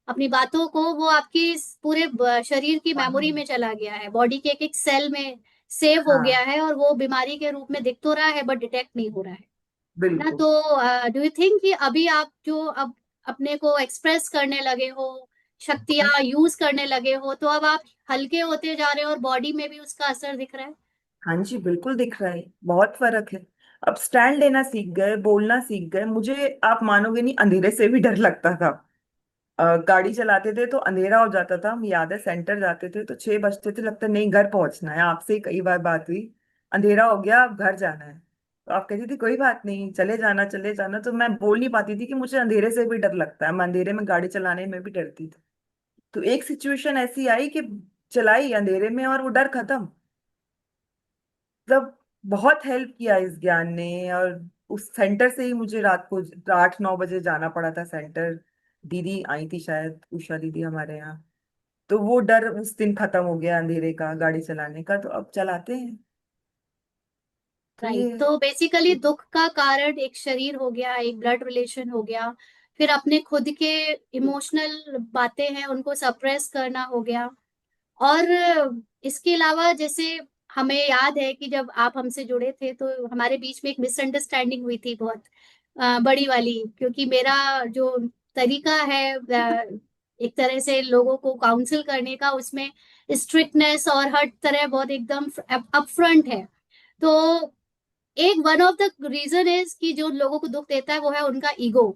अपनी बातों को, वो आपकी इस पूरे शरीर की मेमोरी में चला गया है, बॉडी के एक एक सेल में सेव हो गया हाँ, है, और वो बीमारी के रूप में दिख तो रहा है बट डिटेक्ट नहीं हो रहा है ना। बिल्कुल। तो डू यू थिंक कि अभी आप जो अब अपने को एक्सप्रेस करने लगे हो, हाँ, शक्तियां यूज करने लगे हो, तो अब आप हल्के होते जा रहे हो और बॉडी में भी उसका असर दिख रहा है? हाँ जी, बिल्कुल दिख रहा है, बहुत फर्क है। अब स्टैंड लेना सीख गए, बोलना सीख गए। मुझे आप मानोगे नहीं, अंधेरे से भी डर लगता था। गाड़ी चलाते थे तो अंधेरा हो जाता था, हम याद है सेंटर जाते थे तो 6 बजते थे, लगता नहीं घर पहुंचना है। आपसे कई बार बात हुई, अंधेरा हो गया अब घर जाना है, तो आप कहती थी कोई बात नहीं, चले जाना चले जाना। तो मैं बोल नहीं पाती थी कि मुझे अंधेरे से भी डर लगता है, मैं अंधेरे में गाड़ी चलाने में भी डरती थी। तो एक सिचुएशन ऐसी आई कि चलाई अंधेरे में और वो डर खत्म। मतलब बहुत हेल्प किया इस ज्ञान ने। और उस सेंटर से ही मुझे रात को 8-9 बजे जाना पड़ा था सेंटर। दीदी आई थी शायद, उषा दीदी हमारे यहाँ। तो वो डर उस दिन खत्म हो गया अंधेरे का, गाड़ी चलाने का, तो अब चलाते हैं। तो राइट। ये तो बेसिकली दुख का कारण एक शरीर हो गया, एक ब्लड रिलेशन हो गया, फिर अपने खुद के इमोशनल बातें हैं उनको सप्रेस करना हो गया। और इसके अलावा जैसे हमें याद है कि जब आप हमसे जुड़े थे तो हमारे बीच में एक मिसअंडरस्टैंडिंग हुई थी बहुत बड़ी वाली, क्योंकि मेरा जो तरीका है एक तरह से लोगों को काउंसिल करने का, उसमें स्ट्रिक्टनेस और हर तरह बहुत एकदम अपफ्रंट है। तो एक one of the reason is कि जो लोगों को दुख देता है वो है उनका ईगो,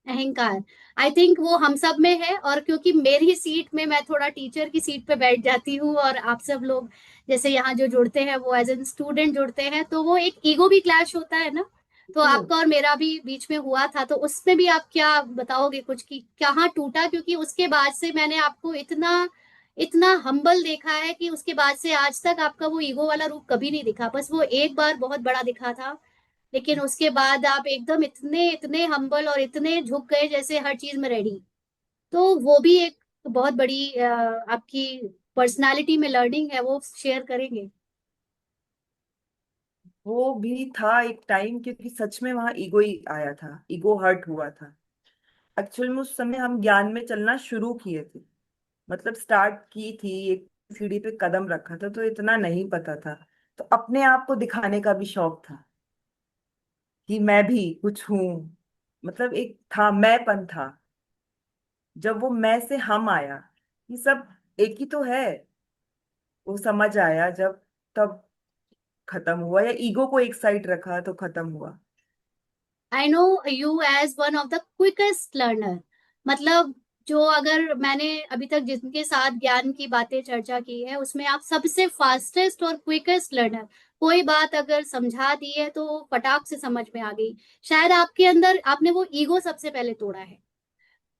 अहंकार। आई थिंक वो हम सब में है, और क्योंकि मेरी सीट में मैं थोड़ा टीचर की सीट पे बैठ जाती हूँ और आप सब लोग जैसे यहाँ जो जुड़ते हैं वो एज एन स्टूडेंट जुड़ते हैं, तो वो एक ईगो भी क्लैश होता है ना। तो बिल्कुल। आपका और मेरा भी बीच में हुआ था, तो उसमें भी आप क्या बताओगे कुछ कि कहाँ टूटा? क्योंकि उसके बाद से मैंने आपको इतना इतना हम्बल देखा है कि उसके बाद से आज तक आपका वो ईगो वाला रूप कभी नहीं दिखा, बस वो एक बार बहुत बड़ा दिखा था। लेकिन उसके बाद आप एकदम इतने इतने हम्बल और इतने झुक गए जैसे हर चीज में रेडी। तो वो भी एक बहुत बड़ी आपकी पर्सनालिटी में लर्निंग है वो शेयर करेंगे? वो भी था एक टाइम, क्योंकि सच में वहां ईगो ही आया था, ईगो हर्ट हुआ था। एक्चुअल में उस समय हम ज्ञान में चलना शुरू किए थे, मतलब स्टार्ट की थी, एक सीढ़ी पे कदम रखा था, तो इतना नहीं पता था। तो अपने आप को दिखाने का भी शौक था कि मैं भी कुछ हूँ, मतलब एक था, मैंपन था। जब वो मैं से हम आया, ये सब एक ही तो है, वो समझ आया जब, तब खत्म हुआ, या ईगो को एक साइड रखा तो खत्म हुआ। I know you as one of the quickest learner. मतलब जो, अगर मैंने अभी तक जिनके साथ ज्ञान की बातें चर्चा की है उसमें आप सबसे फास्टेस्ट और क्विकेस्ट लर्नर। कोई बात अगर समझा दी है तो फटाक से समझ में आ गई। शायद आपके अंदर आपने वो ईगो सबसे पहले तोड़ा है,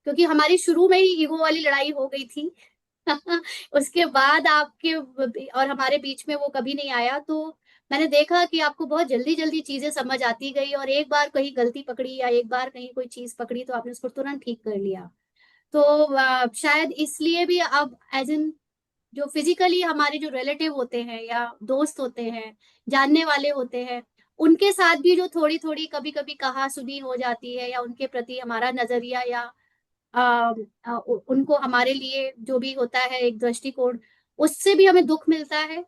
क्योंकि हमारी शुरू में ही ईगो वाली लड़ाई हो गई थी। उसके बाद आपके और हमारे बीच में वो कभी नहीं आया। तो मैंने देखा कि आपको बहुत जल्दी जल्दी चीजें समझ आती गई, और एक बार कहीं गलती पकड़ी या एक बार कहीं कोई चीज पकड़ी तो आपने उसको तुरंत ठीक कर लिया। तो शायद इसलिए भी अब एज इन, जो फिजिकली हमारे जो रिलेटिव होते हैं या दोस्त होते हैं, जानने वाले होते हैं, उनके साथ भी जो थोड़ी थोड़ी कभी कभी कहा सुनी हो जाती है, या उनके प्रति हमारा नजरिया या उनको हमारे लिए जो भी होता है एक दृष्टिकोण, उससे भी हमें दुख मिलता है।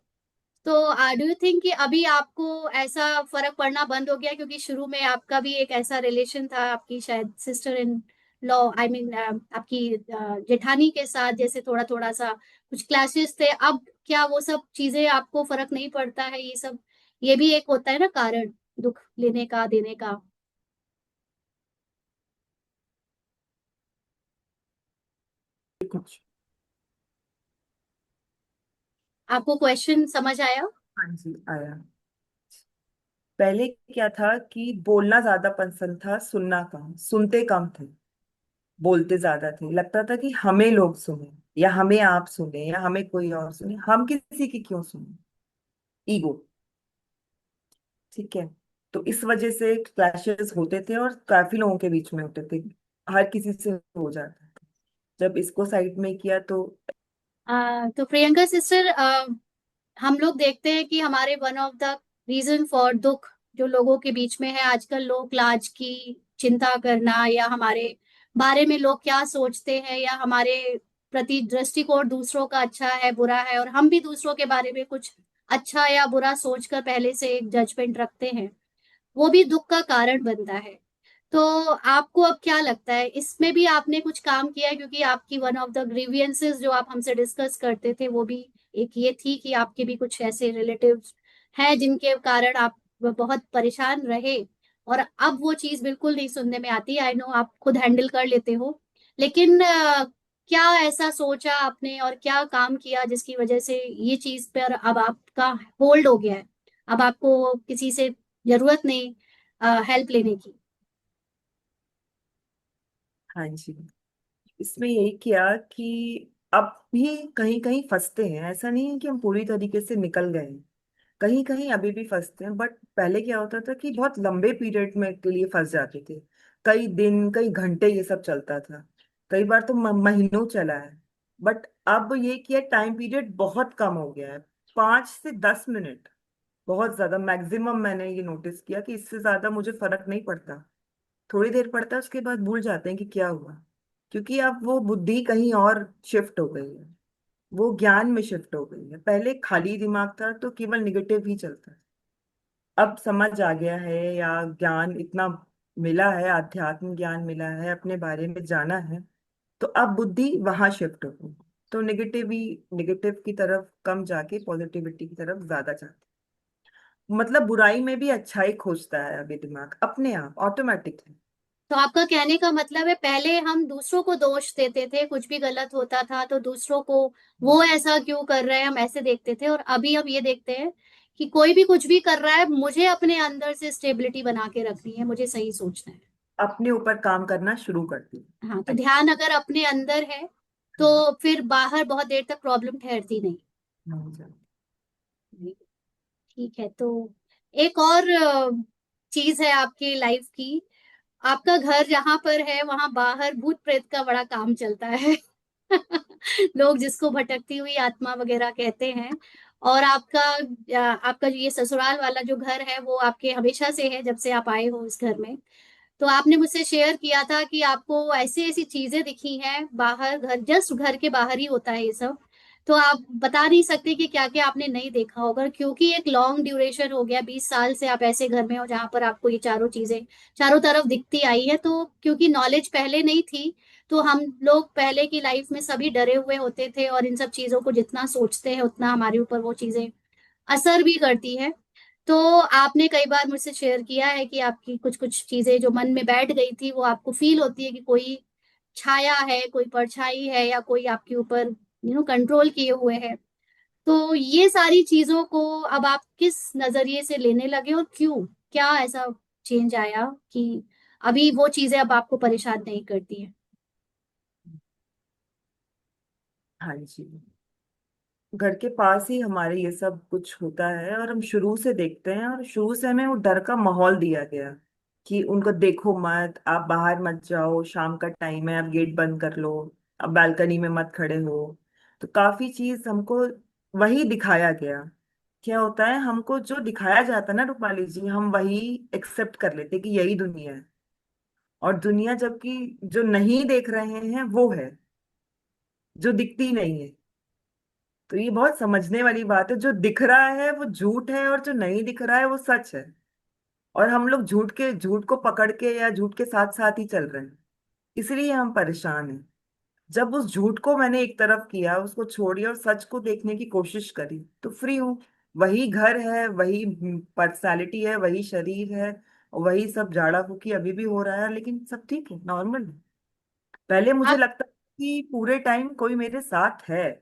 तो डू यू थिंक कि अभी आपको ऐसा फर्क पड़ना बंद हो गया, क्योंकि शुरू में आपका भी एक ऐसा रिलेशन था आपकी शायद sister in law, I mean आपकी जेठानी के साथ, जैसे थोड़ा थोड़ा सा कुछ क्लैशेस थे। अब क्या वो सब चीजें आपको फर्क नहीं पड़ता है ये सब? ये भी एक होता है ना कारण, दुख लेने का, देने का। कुछ। आपको क्वेश्चन समझ आया? हाँ जी, आया। पहले क्या था कि बोलना ज्यादा पसंद था, सुनना कम, सुनते कम थे, बोलते ज्यादा थे। लगता था कि हमें लोग सुने, या हमें आप सुने, या हमें कोई और सुने, हम किसी की क्यों सुने। ईगो। ठीक है। तो इस वजह से क्लैशेस होते थे, और काफी लोगों के बीच में होते थे, हर किसी से हो जाता था। जब इसको साइड में किया तो। तो प्रियंका सिस्टर, हम लोग देखते हैं कि हमारे one of the reason for दुख जो लोगों के बीच में है आजकल, लोग लाज की चिंता करना, या हमारे बारे में लोग क्या सोचते हैं, या हमारे प्रति दृष्टिकोण दूसरों का अच्छा है बुरा है, और हम भी दूसरों के बारे में कुछ अच्छा या बुरा सोचकर पहले से एक जजमेंट रखते हैं, वो भी दुख का कारण बनता है। तो आपको अब क्या लगता है, इसमें भी आपने कुछ काम किया है? क्योंकि आपकी वन ऑफ द ग्रीवियंसेस जो आप हमसे डिस्कस करते थे वो भी एक ये थी कि आपके भी कुछ ऐसे रिलेटिव्स हैं जिनके कारण आप बहुत परेशान रहे, और अब वो चीज बिल्कुल नहीं सुनने में आती। आई नो आप खुद हैंडल कर लेते हो, लेकिन क्या ऐसा सोचा आपने और क्या काम किया जिसकी वजह से ये चीज पर अब आपका होल्ड हो गया है? अब आपको किसी से जरूरत नहीं हेल्प लेने की। हाँ जी, इसमें यही किया कि अब भी कहीं कहीं फंसते हैं, ऐसा नहीं है कि हम पूरी तरीके से निकल गए हैं, कहीं कहीं अभी भी फंसते हैं। बट पहले क्या होता था कि बहुत लंबे पीरियड में के लिए फंस जाते थे, कई दिन कई घंटे ये सब चलता था, कई बार तो महीनों चला है। बट अब ये किया, टाइम पीरियड बहुत कम हो गया है, 5 से 10 मिनट, बहुत ज्यादा मैक्सिमम। मैंने ये नोटिस किया कि इससे ज्यादा मुझे फर्क नहीं पड़ता, थोड़ी देर पड़ता है, उसके बाद भूल जाते हैं कि क्या हुआ। क्योंकि अब वो बुद्धि कहीं और शिफ्ट हो गई है, वो ज्ञान में शिफ्ट हो गई है। पहले खाली दिमाग था तो केवल निगेटिव ही चलता है, अब समझ आ गया है, या ज्ञान इतना मिला है, आध्यात्म ज्ञान मिला है, अपने बारे में जाना है, तो अब बुद्धि वहां शिफ्ट हो गई। तो निगेटिव की तरफ कम जाके पॉजिटिविटी की तरफ ज्यादा जाती, मतलब बुराई में भी अच्छाई खोजता है अभी दिमाग, अपने आप ऑटोमेटिकली। तो आपका कहने का मतलब है पहले हम दूसरों को दोष देते थे, कुछ भी गलत होता था तो दूसरों को, वो ऐसा क्यों कर रहे हैं, हम ऐसे देखते थे, और अभी हम ये देखते हैं कि कोई भी कुछ भी कर रहा है, मुझे अपने अंदर से स्टेबिलिटी बना के रखनी है, मुझे सही सोचना है। अपने ऊपर काम करना शुरू करती हाँ, तो है। ध्यान अगर अपने अंदर है तो फिर बाहर बहुत देर तक प्रॉब्लम ठहरती नहीं। हाँ, ठीक है। तो एक और चीज है आपकी लाइफ की, आपका घर जहां पर है वहां बाहर भूत प्रेत का बड़ा काम चलता है। लोग जिसको भटकती हुई आत्मा वगैरह कहते हैं। और आपका जो ये ससुराल वाला जो घर है वो आपके हमेशा से है, जब से आप आए हो इस घर में। तो आपने मुझसे शेयर किया था कि आपको ऐसी ऐसी चीजें दिखी हैं बाहर, घर जस्ट घर के बाहर ही होता है ये सब। तो आप बता नहीं सकते कि क्या क्या आपने नहीं देखा होगा, क्योंकि एक लॉन्ग ड्यूरेशन हो गया, 20 साल से आप ऐसे घर में हो जहां पर आपको ये चारों चीजें चारों तरफ दिखती आई है। तो क्योंकि नॉलेज पहले नहीं थी, तो हम लोग पहले की लाइफ में सभी डरे हुए होते थे, और इन सब चीजों को जितना सोचते हैं उतना हमारे ऊपर वो चीजें असर भी करती है। तो आपने कई बार मुझसे शेयर किया है कि आपकी कुछ कुछ चीजें जो मन में बैठ गई थी, वो आपको फील होती है कि कोई छाया है, कोई परछाई है, या कोई आपके ऊपर कंट्रोल किए हुए है। तो ये सारी चीजों को अब आप किस नजरिए से लेने लगे, और क्यों, क्या ऐसा चेंज आया कि अभी वो चीजें अब आपको परेशान नहीं करती है? हाँ जी। घर के पास ही हमारे ये सब कुछ होता है और हम शुरू से देखते हैं, और शुरू से हमें वो डर का माहौल दिया गया कि उनको देखो मत, आप बाहर मत जाओ, शाम का टाइम है, आप गेट बंद कर लो, आप बालकनी में मत खड़े हो। तो काफी चीज हमको वही दिखाया गया। क्या होता है, हमको जो दिखाया जाता है ना रूपाली जी, हम वही एक्सेप्ट कर लेते कि यही दुनिया है। और दुनिया जबकि जो नहीं देख रहे हैं वो है, जो दिखती नहीं है। तो ये बहुत समझने वाली बात है, जो दिख रहा है वो झूठ है और जो नहीं दिख रहा है वो सच है। और हम लोग झूठ को पकड़ के या झूठ के साथ साथ ही चल रहे हैं, इसलिए हम परेशान हैं। जब उस झूठ को मैंने एक तरफ किया, उसको छोड़ी और सच को देखने की कोशिश करी, तो फ्री हूँ। वही घर है, वही पर्सनालिटी है, वही शरीर है, वही सब झाड़ा फूकी अभी भी हो रहा है, लेकिन सब ठीक है, नॉर्मल है। पहले मुझे आप लगता कि पूरे टाइम कोई मेरे साथ है।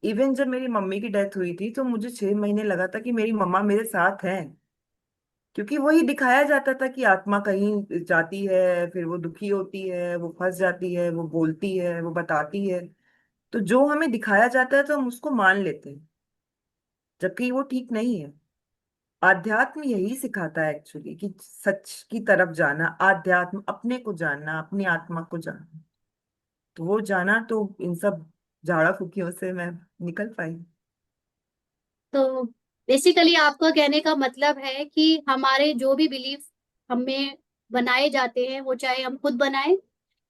इवन जब मेरी मम्मी की डेथ हुई थी तो मुझे 6 महीने लगा था कि मेरी मम्मा मेरे साथ है, क्योंकि वही दिखाया जाता था कि आत्मा कहीं जाती है, फिर वो दुखी होती है, वो फंस जाती है, वो बोलती है, वो बताती है। तो जो हमें दिखाया जाता है तो हम उसको मान लेते हैं, जबकि वो ठीक नहीं है। आध्यात्म यही सिखाता है एक्चुअली, कि सच की तरफ जाना, आध्यात्म अपने को जानना, अपनी आत्मा को जानना। तो वो जाना तो इन सब झाड़ा फूकियों से मैं निकल पाई। तो बेसिकली आपका कहने का मतलब है कि हमारे जो भी बिलीफ हमें बनाए जाते हैं, वो चाहे हम खुद बनाए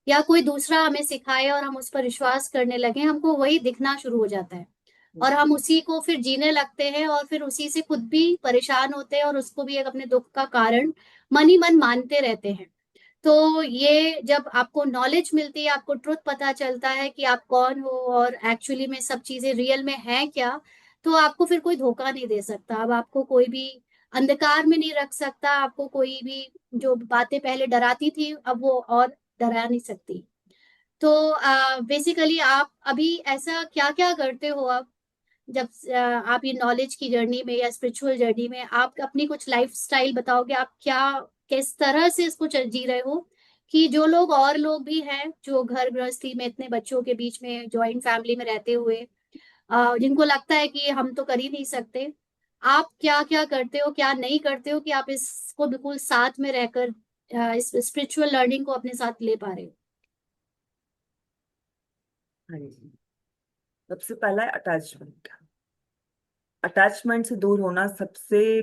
या कोई दूसरा हमें सिखाए, और हम उस पर विश्वास करने लगे, हमको वही दिखना शुरू हो जाता है। और हम उसी को फिर जीने लगते हैं, और फिर उसी से खुद भी परेशान होते हैं, और उसको भी एक अपने दुख का कारण मन ही मन मानते रहते हैं। तो ये जब आपको नॉलेज मिलती है, आपको ट्रुथ पता चलता है कि आप कौन हो और एक्चुअली में सब चीजें रियल में है क्या, तो आपको फिर कोई धोखा नहीं दे सकता। अब आपको कोई भी अंधकार में नहीं रख सकता, आपको कोई भी जो बातें पहले डराती थी अब वो और डरा नहीं सकती। तो बेसिकली आप अभी ऐसा क्या क्या करते हो अब, जब आप ये नॉलेज की जर्नी में या स्पिरिचुअल जर्नी में, आप अपनी कुछ लाइफ स्टाइल बताओगे, आप क्या किस तरह से इसको जी रहे हो, कि जो लोग और लोग भी हैं जो घर गृहस्थी में इतने बच्चों के बीच में जॉइंट फैमिली में रहते हुए जिनको लगता है कि हम तो कर ही नहीं सकते, आप क्या क्या करते हो, क्या नहीं करते हो, कि आप इसको बिल्कुल साथ में रहकर इस स्पिरिचुअल लर्निंग को अपने साथ ले पा रहे हो? हाँ जी। सबसे पहला है अटैचमेंट। अटैचमेंट से दूर होना सबसे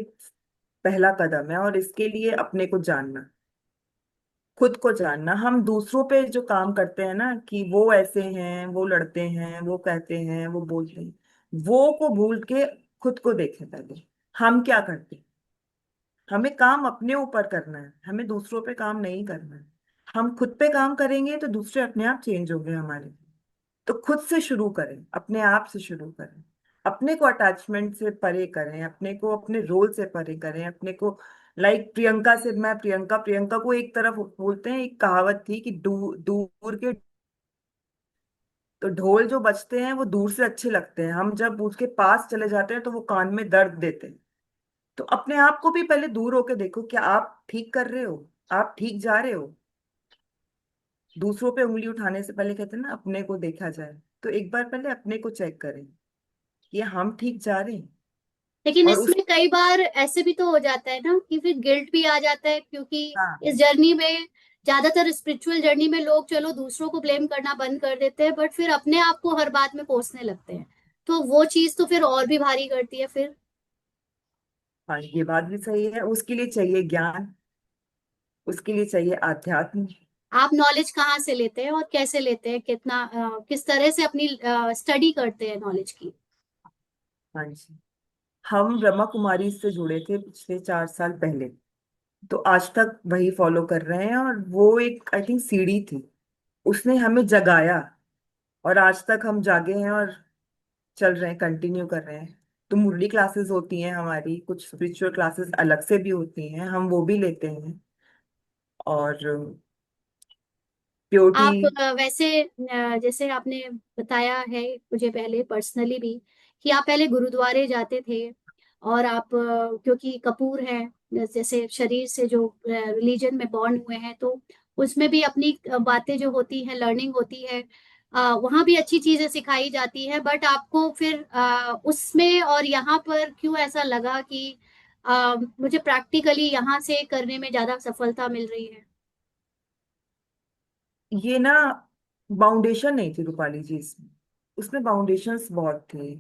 पहला कदम है, और इसके लिए अपने को जानना, खुद को जानना। हम दूसरों पे जो काम करते हैं ना, कि वो ऐसे हैं, वो लड़ते हैं, वो कहते हैं, वो बोलते हैं, वो को भूल के खुद को देखें पहले। हम क्या करते हैं? हमें काम अपने ऊपर करना है, हमें दूसरों पे काम नहीं करना है। हम खुद पे काम करेंगे तो दूसरे अपने आप चेंज होंगे हमारे। तो खुद से शुरू करें, अपने आप से शुरू करें। अपने को अटैचमेंट से परे करें, अपने को अपने रोल से परे करें, अपने को लाइक प्रियंका से, मैं प्रियंका, प्रियंका को एक तरफ बोलते हैं। एक कहावत थी कि दूर के, तो ढोल जो बजते हैं वो दूर से अच्छे लगते हैं, हम जब उसके पास चले जाते हैं तो वो कान में दर्द देते हैं। तो अपने आप को भी पहले दूर होके देखो, क्या आप ठीक कर रहे हो, आप ठीक जा रहे हो। दूसरों पे उंगली उठाने से पहले कहते हैं ना, अपने को देखा जाए। तो एक बार पहले अपने को चेक करें कि हम ठीक जा रहे हैं। लेकिन और उस इसमें कई बार ऐसे भी तो हो जाता है ना कि फिर गिल्ट भी आ जाता है, क्योंकि हाँ इस जर्नी में, ज्यादातर स्पिरिचुअल जर्नी में लोग चलो दूसरों को ब्लेम करना बंद कर देते हैं, बट फिर अपने आप को हर बात में कोसने लगते हैं। तो वो चीज तो फिर और भी भारी करती है फिर। हाँ, ये बात भी सही है। उसके लिए चाहिए ज्ञान, उसके लिए चाहिए आध्यात्म। आप नॉलेज कहाँ से लेते हैं और कैसे लेते हैं, कितना किस तरह से अपनी स्टडी करते हैं नॉलेज की? हाँ जी। हम ब्रह्मा कुमारी से जुड़े थे पिछले 4 साल पहले, तो आज तक वही फॉलो कर रहे हैं। और वो एक आई थिंक सीढ़ी थी, उसने हमें जगाया, और आज तक हम जागे हैं और चल रहे हैं, कंटिन्यू कर रहे हैं। तो मुरली क्लासेस होती हैं हमारी, कुछ स्पिरिचुअल क्लासेस अलग से भी होती हैं, हम वो भी लेते हैं। और प्योरिटी। आप वैसे जैसे आपने बताया है मुझे पहले पर्सनली भी, कि आप पहले गुरुद्वारे जाते थे, और आप क्योंकि कपूर हैं, जैसे शरीर से जो रिलीजन में बॉर्न हुए हैं, तो उसमें भी अपनी बातें जो होती हैं, लर्निंग होती है, वहाँ भी अच्छी चीजें सिखाई जाती है। बट आपको फिर उसमें और यहाँ पर क्यों ऐसा लगा कि मुझे प्रैक्टिकली यहाँ से करने में ज्यादा सफलता मिल रही है? ये ना, बाउंडेशन नहीं थी रूपाली जी इसमें। उसमें बाउंडेशंस बहुत थे।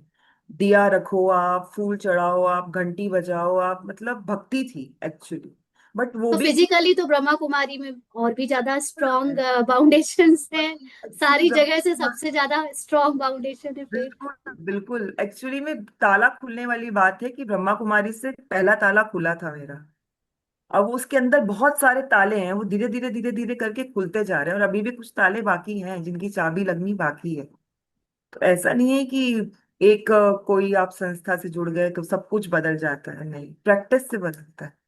दिया रखो आप, फूल चढ़ाओ आप, घंटी बजाओ आप, मतलब भक्ति थी एक्चुअली। बट वो तो भी फिजिकली तो ब्रह्मा कुमारी में और भी ज्यादा स्ट्रॉन्ग बाउंडेशंस हैं। एक्चुअली सारी जगह ब्रह्मा से कुमारी, सबसे ज्यादा स्ट्रॉन्ग बाउंडेशन है फिर। बिल्कुल बिल्कुल, एक्चुअली में ताला खुलने वाली बात है कि ब्रह्मा कुमारी से पहला ताला खुला था मेरा। अब उसके अंदर बहुत सारे ताले हैं, वो धीरे धीरे धीरे धीरे करके खुलते जा रहे हैं, और अभी भी कुछ ताले बाकी हैं जिनकी चाबी लगनी बाकी है। तो ऐसा नहीं है कि एक कोई आप संस्था से जुड़ गए तो सब कुछ बदल जाता है, नहीं, प्रैक्टिस से बदलता है।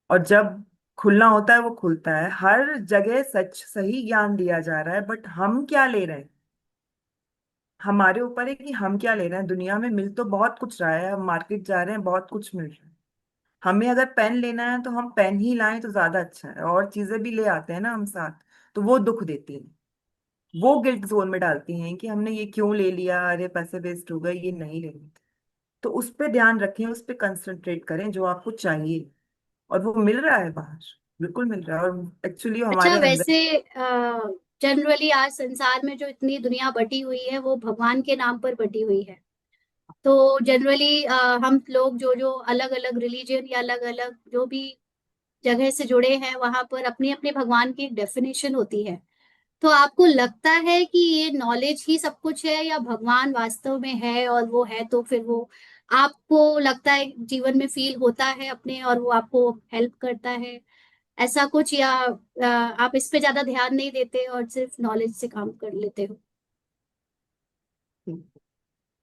और जब खुलना होता है वो खुलता है। हर जगह सच सही ज्ञान दिया जा रहा है, बट हम क्या ले रहे हैं, हमारे ऊपर है कि हम क्या ले रहे हैं। दुनिया में मिल तो बहुत कुछ रहा है, हम मार्केट जा रहे हैं, बहुत कुछ मिल रहा है। हमें अगर पेन लेना है तो हम पेन ही लाएं तो ज्यादा अच्छा है। और चीजें भी ले आते हैं ना हम साथ, तो वो दुख देती है, वो गिल्ट जोन में डालती हैं कि हमने ये क्यों ले लिया, अरे पैसे वेस्ट हो गए, ये नहीं लेनी थी। तो उस पे ध्यान रखें, उस पे कंसंट्रेट करें जो आपको चाहिए। और वो मिल रहा है बाहर, बिल्कुल मिल रहा है, और एक्चुअली अच्छा, हमारे अंदर। वैसे जनरली आज संसार में जो इतनी दुनिया बटी हुई है वो भगवान के नाम पर बटी हुई है। तो जनरली हम लोग जो जो अलग अलग रिलीजन या अलग अलग जो भी जगह से जुड़े हैं, वहां पर अपने अपने भगवान की एक डेफिनेशन होती है। तो आपको लगता है कि ये नॉलेज ही सब कुछ है, या भगवान वास्तव में है, और वो है तो फिर वो आपको लगता है जीवन में फील होता है अपने, और वो आपको हेल्प करता है, ऐसा कुछ? या आप इस पे ज्यादा ध्यान नहीं देते और सिर्फ नॉलेज से काम कर लेते हो?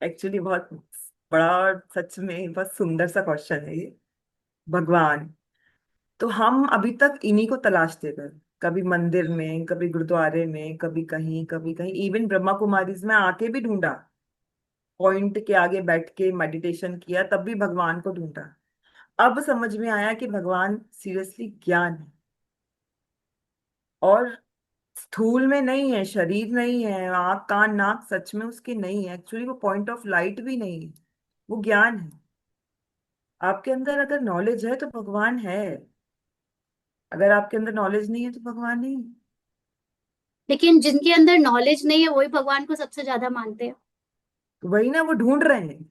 एक्चुअली बहुत बड़ा और सच में बहुत सुंदर सा क्वेश्चन है ये। भगवान, तो हम अभी तक इन्हीं को तलाशते गए। कभी मंदिर में, कभी गुरुद्वारे में, कभी कहीं, इवन ब्रह्मा कुमारीज में आके भी ढूंढा। पॉइंट के आगे बैठ के मेडिटेशन किया, तब भी भगवान को ढूंढा। अब समझ में आया कि भगवान सीरियसली ज्ञान है। और स्थूल में नहीं है, शरीर नहीं है, आंख कान नाक सच में उसके नहीं है, एक्चुअली वो पॉइंट ऑफ लाइट भी नहीं है, वो ज्ञान है। आपके अंदर अगर नॉलेज है तो भगवान है, अगर आपके अंदर नॉलेज नहीं है तो भगवान नहीं है। लेकिन जिनके अंदर नॉलेज नहीं है वही भगवान को सबसे ज्यादा मानते हैं। तो वही ना, वो ढूंढ रहे हैं।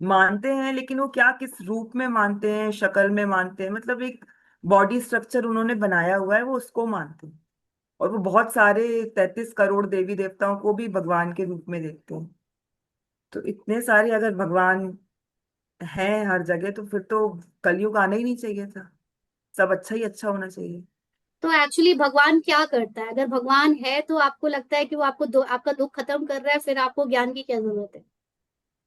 मानते हैं, लेकिन वो क्या, किस रूप में मानते हैं, शक्ल में मानते हैं, मतलब एक बॉडी स्ट्रक्चर उन्होंने बनाया हुआ है, वो उसको मानते हैं। और वो बहुत सारे 33 करोड़ देवी देवताओं को भी भगवान के रूप में देखते हैं। तो इतने सारे अगर भगवान हैं हर जगह, तो फिर तो कलयुग आना ही नहीं चाहिए था, सब अच्छा ही अच्छा होना चाहिए। तो एक्चुअली भगवान क्या करता है? अगर भगवान है तो आपको लगता है कि वो आपको आपका दुख खत्म कर रहा है, फिर आपको ज्ञान की क्या जरूरत है?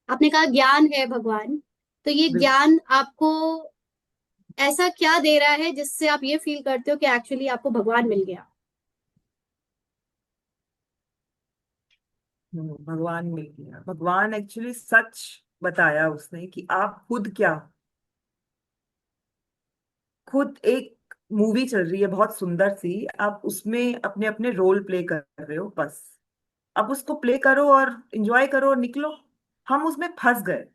आपने कहा ज्ञान है भगवान, तो ये बिल्कुल। ज्ञान आपको ऐसा क्या दे रहा है जिससे आप ये फील करते हो कि एक्चुअली आपको भगवान मिल गया? भगवान मिल गया, भगवान एक्चुअली सच बताया उसने कि आप खुद क्या हो। खुद एक मूवी चल रही है बहुत सुंदर सी, आप उसमें अपने अपने रोल प्ले कर रहे हो बस। अब उसको प्ले करो और एंजॉय करो और निकलो। हम उसमें फंस गए।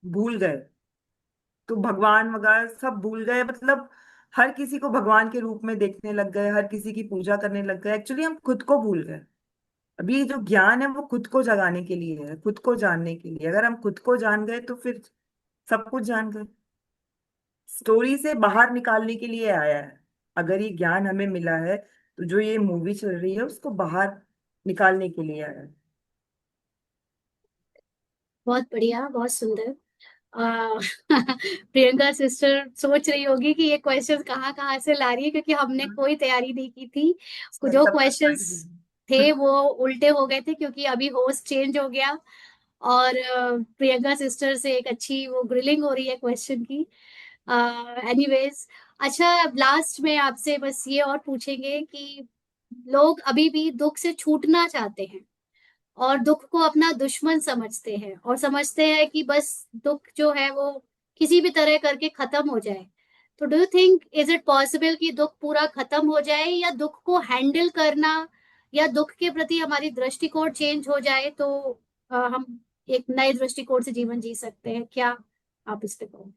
भूल गए। तो भगवान वगैरह सब भूल गए, मतलब हर किसी को भगवान के रूप में देखने लग गए, हर किसी की पूजा करने लग गए। एक्चुअली हम खुद को भूल गए। अभी ये जो ज्ञान है वो खुद को जगाने के लिए है, खुद को जानने के लिए। अगर हम खुद को जान गए तो फिर सब कुछ जान गए। स्टोरी से बाहर निकालने के लिए आया है। अगर ये ज्ञान हमें मिला है तो जो ये मूवी चल रही है उसको बाहर निकालने के लिए आया है। बहुत बढ़िया, बहुत सुंदर। आ, प्रियंका सिस्टर सोच रही होगी कि ये क्वेश्चंस कहाँ कहाँ से ला रही है, क्योंकि हमने हाँ, कोई तैयारी नहीं की थी। सर जो सबका क्वेश्चंस थे वो उल्टे हो गए थे, क्योंकि अभी होस्ट चेंज हो गया। और प्रियंका सिस्टर से एक अच्छी वो ग्रिलिंग हो रही है क्वेश्चन की। एनीवेज, अच्छा, लास्ट में आपसे बस ये और पूछेंगे कि लोग अभी भी दुख से छूटना चाहते हैं और दुख को अपना दुश्मन समझते हैं, और समझते हैं कि बस दुख जो है वो किसी भी तरह करके खत्म हो जाए। तो do you think is it possible कि दुख पूरा खत्म हो जाए, या दुख को हैंडल करना या दुख के प्रति हमारी दृष्टिकोण चेंज हो जाए तो हम एक नए दृष्टिकोण से जीवन जी सकते हैं? क्या आप इस पे कहो?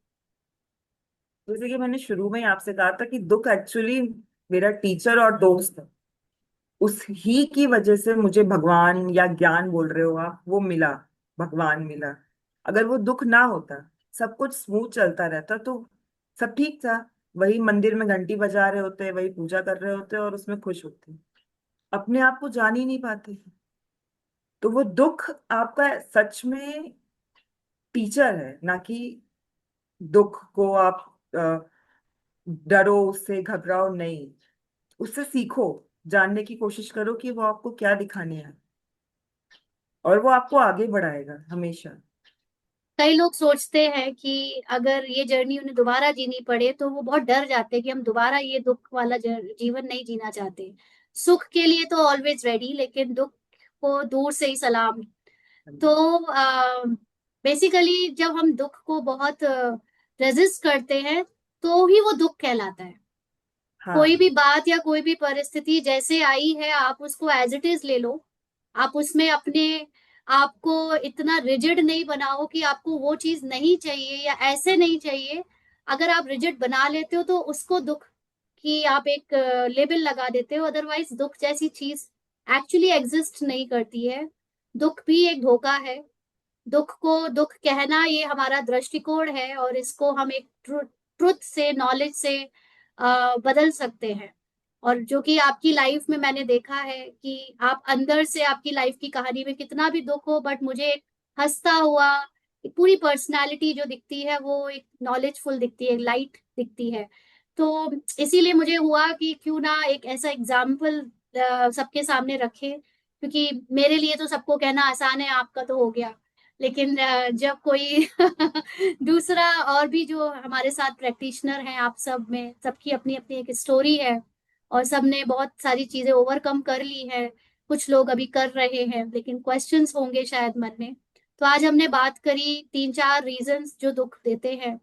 जैसे कि मैंने शुरू में ही आपसे कहा था कि दुख एक्चुअली मेरा टीचर और दोस्त है। उस ही की वजह से मुझे भगवान या ज्ञान बोल रहे हो आप, वो मिला, भगवान मिला। अगर वो दुख ना होता, सब कुछ स्मूथ चलता रहता तो सब ठीक था। वही मंदिर में घंटी बजा रहे होते, वही पूजा कर रहे होते और उसमें खुश होते। अपने आप को जान ही नहीं पाते। तो वो दुख आपका सच में टीचर है, ना कि दुख को आप डरो, उससे घबराओ नहीं। उससे सीखो, जानने की कोशिश करो कि वो आपको क्या दिखाने है, और वो आपको आगे बढ़ाएगा हमेशा। कई लोग सोचते हैं कि अगर ये जर्नी उन्हें दोबारा जीनी पड़े तो वो बहुत डर जाते हैं कि हम दोबारा ये दुख वाला जीवन नहीं जीना चाहते। सुख के लिए तो ऑलवेज रेडी, लेकिन दुख को दूर से ही सलाम। तो बेसिकली जब हम दुख को बहुत रेजिस्ट करते हैं तो ही वो दुख कहलाता है। कोई हाँ। भी बात या कोई भी परिस्थिति जैसे आई है, आप उसको एज इट इज ले लो। आप उसमें अपने आप को इतना रिजिड नहीं बनाओ कि आपको वो चीज नहीं चाहिए या ऐसे नहीं चाहिए। अगर आप रिजिड बना लेते हो तो उसको दुख की आप एक लेबल लगा देते हो। अदरवाइज दुख जैसी चीज एक्चुअली एग्जिस्ट नहीं करती है। दुख भी एक धोखा है। दुख को दुख कहना ये हमारा दृष्टिकोण है, और इसको हम एक ट्रुथ से, नॉलेज से बदल सकते हैं। और जो कि आपकी लाइफ में मैंने देखा है कि आप अंदर से, आपकी लाइफ की कहानी में कितना भी दुख हो, बट मुझे एक हंसता हुआ, एक पूरी पर्सनालिटी जो दिखती है वो एक नॉलेजफुल दिखती है, लाइट दिखती है। तो इसीलिए मुझे हुआ कि क्यों ना एक ऐसा एग्जाम्पल सबके सामने रखे, क्योंकि मेरे लिए तो सबको कहना आसान है, आपका तो हो गया। लेकिन जब कोई दूसरा और भी जो हमारे साथ प्रैक्टिशनर हैं, आप सब में सबकी अपनी अपनी एक स्टोरी है, और सबने बहुत सारी चीजें ओवरकम कर ली है। कुछ लोग अभी कर रहे हैं, लेकिन क्वेश्चंस होंगे शायद मन में। तो आज हमने बात करी तीन चार रीजंस जो दुख देते हैं।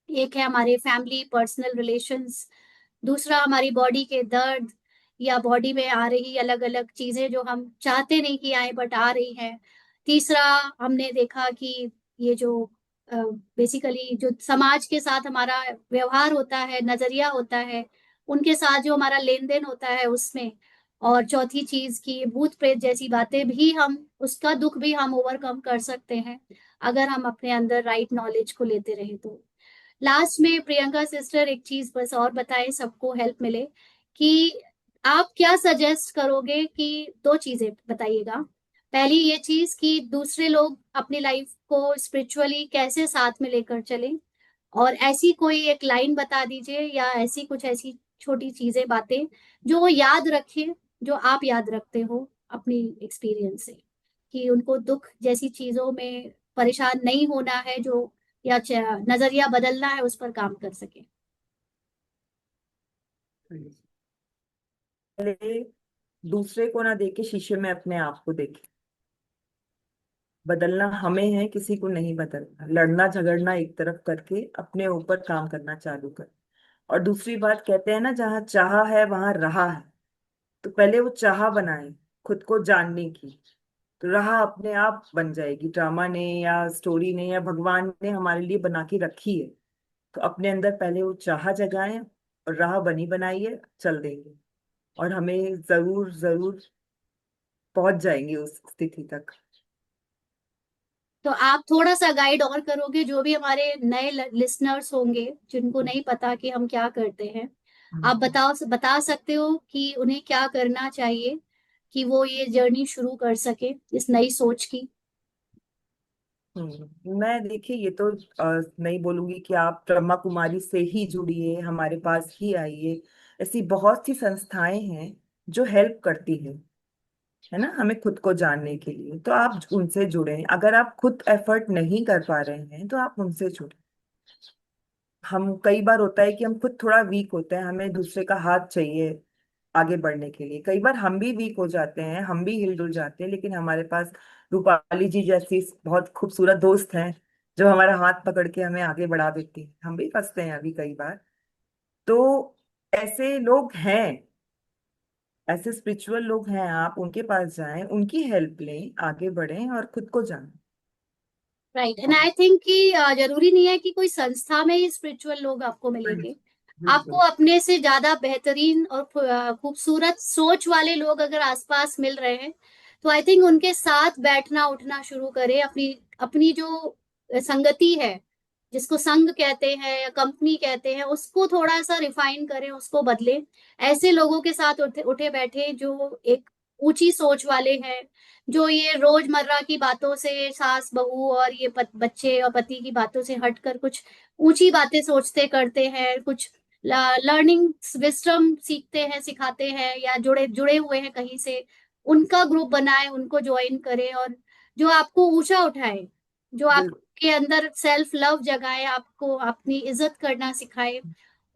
एक है हमारे फैमिली पर्सनल रिलेशंस, दूसरा हमारी बॉडी के दर्द या बॉडी में आ रही अलग अलग चीजें जो हम चाहते नहीं कि आए बट आ रही हैं। तीसरा, हमने देखा कि ये जो बेसिकली जो समाज के साथ हमारा व्यवहार होता है, नजरिया होता है, उनके साथ जो हमारा लेन देन होता है उसमें। और चौथी चीज की भूत प्रेत जैसी बातें भी, हम उसका दुख भी हम ओवरकम कर सकते हैं अगर हम अपने अंदर राइट नॉलेज को लेते रहे तो। लास्ट में प्रियंका सिस्टर एक चीज बस और बताएं, सबको हेल्प मिले, कि आप क्या सजेस्ट करोगे कि दो चीजें बताइएगा। पहली ये चीज कि दूसरे लोग अपनी लाइफ को स्पिरिचुअली कैसे साथ में लेकर चलें, और ऐसी कोई एक लाइन बता दीजिए या ऐसी कुछ ऐसी छोटी चीजें, बातें जो वो याद रखें, जो आप याद रखते हो अपनी एक्सपीरियंस से, कि उनको दुख जैसी चीजों में परेशान नहीं होना है, जो या नजरिया बदलना है, उस पर काम कर सके। पहले दूसरे को ना देखे, शीशे में अपने आप को देखे। बदलना हमें है, किसी को नहीं बदलना। लड़ना झगड़ना एक तरफ करके अपने ऊपर काम करना चालू कर। और दूसरी बात, कहते हैं ना, जहाँ चाह है वहां रहा है। तो पहले वो चाह बनाए खुद को जानने की। राह अपने आप बन जाएगी, ड्रामा ने या स्टोरी ने या भगवान ने हमारे लिए बना के रखी है। तो अपने अंदर पहले वो चाह जगाएं और राह बनी बनाई है, चल देंगे और हमें जरूर जरूर पहुंच जाएंगे उस स्थिति तक। तो आप थोड़ा सा गाइड और करोगे जो भी हमारे नए लिसनर्स होंगे जिनको नहीं पता कि हम क्या करते हैं। आप हम्म। बता सकते हो कि उन्हें क्या करना चाहिए कि वो ये जर्नी शुरू कर सके इस नई सोच की। मैं देखिए ये तो नहीं बोलूंगी कि आप ब्रह्मा कुमारी से ही जुड़िए, हमारे पास ही आइए। ऐसी बहुत सी संस्थाएं हैं जो हेल्प करती हैं, है ना, हमें खुद को जानने के लिए। तो आप उनसे जुड़ें। अगर आप खुद एफर्ट नहीं कर पा रहे हैं तो आप उनसे जुड़ें। हम कई बार होता है कि हम खुद थोड़ा वीक होते हैं, हमें दूसरे का हाथ चाहिए आगे बढ़ने के लिए। कई बार हम भी वीक हो जाते हैं, हम भी हिलडुल जाते हैं, लेकिन हमारे पास रूपाली जी जैसी बहुत खूबसूरत दोस्त हैं जो हमारा हाथ पकड़ के हमें आगे बढ़ा देती हैं। हम भी फंसते हैं अभी कई बार। तो ऐसे लोग हैं, ऐसे स्पिरिचुअल लोग हैं, आप उनके पास जाएं, उनकी हेल्प लें, आगे बढ़ें और खुद को जानें। राइट, एंड आई थिंक कि जरूरी नहीं है कि कोई संस्था में ही स्पिरिचुअल लोग आपको मिलेंगे। आपको बिल्कुल। अपने से ज्यादा बेहतरीन और खूबसूरत सोच वाले लोग अगर आसपास मिल रहे हैं तो आई थिंक उनके साथ बैठना उठना शुरू करें। अपनी अपनी जो संगति है, जिसको संघ कहते हैं या कंपनी कहते हैं, उसको थोड़ा सा रिफाइन करें, उसको बदलें। ऐसे लोगों के साथ उठे उठे बैठे जो एक ऊंची सोच वाले हैं, जो ये रोजमर्रा की बातों से, सास बहू और ये बच्चे और पति की बातों से हटकर कुछ ऊंची बातें सोचते करते हैं, कुछ लर्निंग विस्डम सीखते हैं, सिखाते हैं या जुड़े जुड़े हुए हैं कहीं से। उनका ग्रुप बनाए, उनको ज्वाइन करें और जो आपको ऊंचा उठाए, जो बिल्कुल। आपके अंदर सेल्फ लव जगाए, आपको अपनी इज्जत करना सिखाए,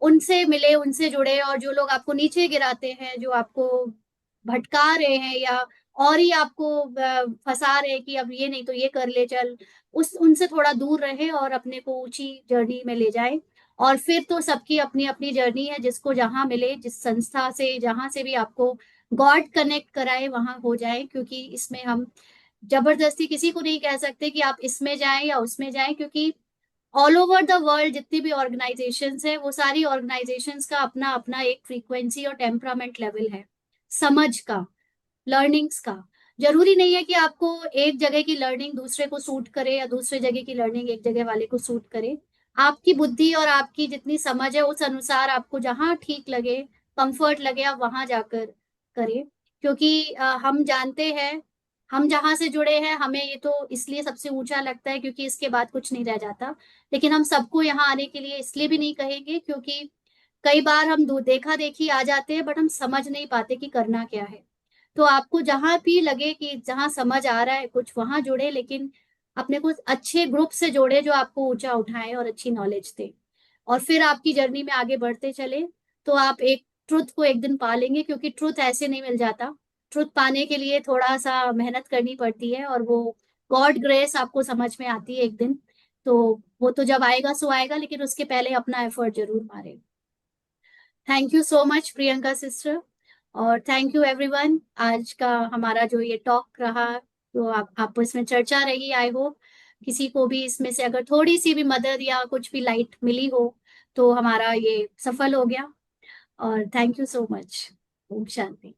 उनसे मिले, उनसे जुड़े। और जो लोग आपको नीचे गिराते हैं, जो आपको भटका रहे हैं या और ही आपको फंसा रहे हैं कि अब ये नहीं तो ये कर ले चल, उस उनसे थोड़ा दूर रहे और अपने को ऊंची जर्नी में ले जाए। और फिर तो सबकी अपनी अपनी जर्नी है, जिसको जहां मिले, जिस संस्था से जहां से भी आपको गॉड कनेक्ट कराए वहां हो जाए। क्योंकि इसमें हम जबरदस्ती किसी को नहीं कह सकते कि आप इसमें जाएं या उसमें जाएं, क्योंकि ऑल ओवर द वर्ल्ड जितनी भी ऑर्गेनाइजेशंस है, वो सारी ऑर्गेनाइजेशंस का अपना अपना एक फ्रीक्वेंसी और टेम्परामेंट लेवल है, समझ का, लर्निंग्स का। जरूरी नहीं है कि आपको एक जगह की लर्निंग दूसरे को सूट करे या दूसरे जगह की लर्निंग एक जगह वाले को सूट करे। आपकी बुद्धि और आपकी जितनी समझ है उस अनुसार आपको जहां ठीक लगे, कंफर्ट लगे, आप वहां जाकर करें। क्योंकि हम जानते हैं, हम जहां से जुड़े हैं, हमें ये तो इसलिए सबसे ऊंचा लगता है क्योंकि इसके बाद कुछ नहीं रह जाता। लेकिन हम सबको यहाँ आने के लिए इसलिए भी नहीं कहेंगे क्योंकि कई बार हम देखा देखी आ जाते हैं बट हम समझ नहीं पाते कि करना क्या है। तो आपको जहां भी लगे कि जहां समझ आ रहा है कुछ, वहां जुड़े, लेकिन अपने को अच्छे ग्रुप से जोड़े जो आपको ऊंचा उठाए और अच्छी नॉलेज दे। और फिर आपकी जर्नी में आगे बढ़ते चले तो आप एक ट्रुथ को एक दिन पा लेंगे, क्योंकि ट्रुथ ऐसे नहीं मिल जाता। ट्रुथ पाने के लिए थोड़ा सा मेहनत करनी पड़ती है और वो गॉड ग्रेस आपको समझ में आती है एक दिन। तो वो तो जब आएगा सो आएगा, लेकिन उसके पहले अपना एफर्ट जरूर मारे। Thank you so much Priyanka sister, और थैंक यू एवरीवन। आज का हमारा जो ये टॉक रहा, तो आप आपस में चर्चा रही, आई होप किसी को भी इसमें से अगर थोड़ी सी भी मदद या कुछ भी लाइट मिली हो तो हमारा ये सफल हो गया। और थैंक यू सो मच। ओम शांति।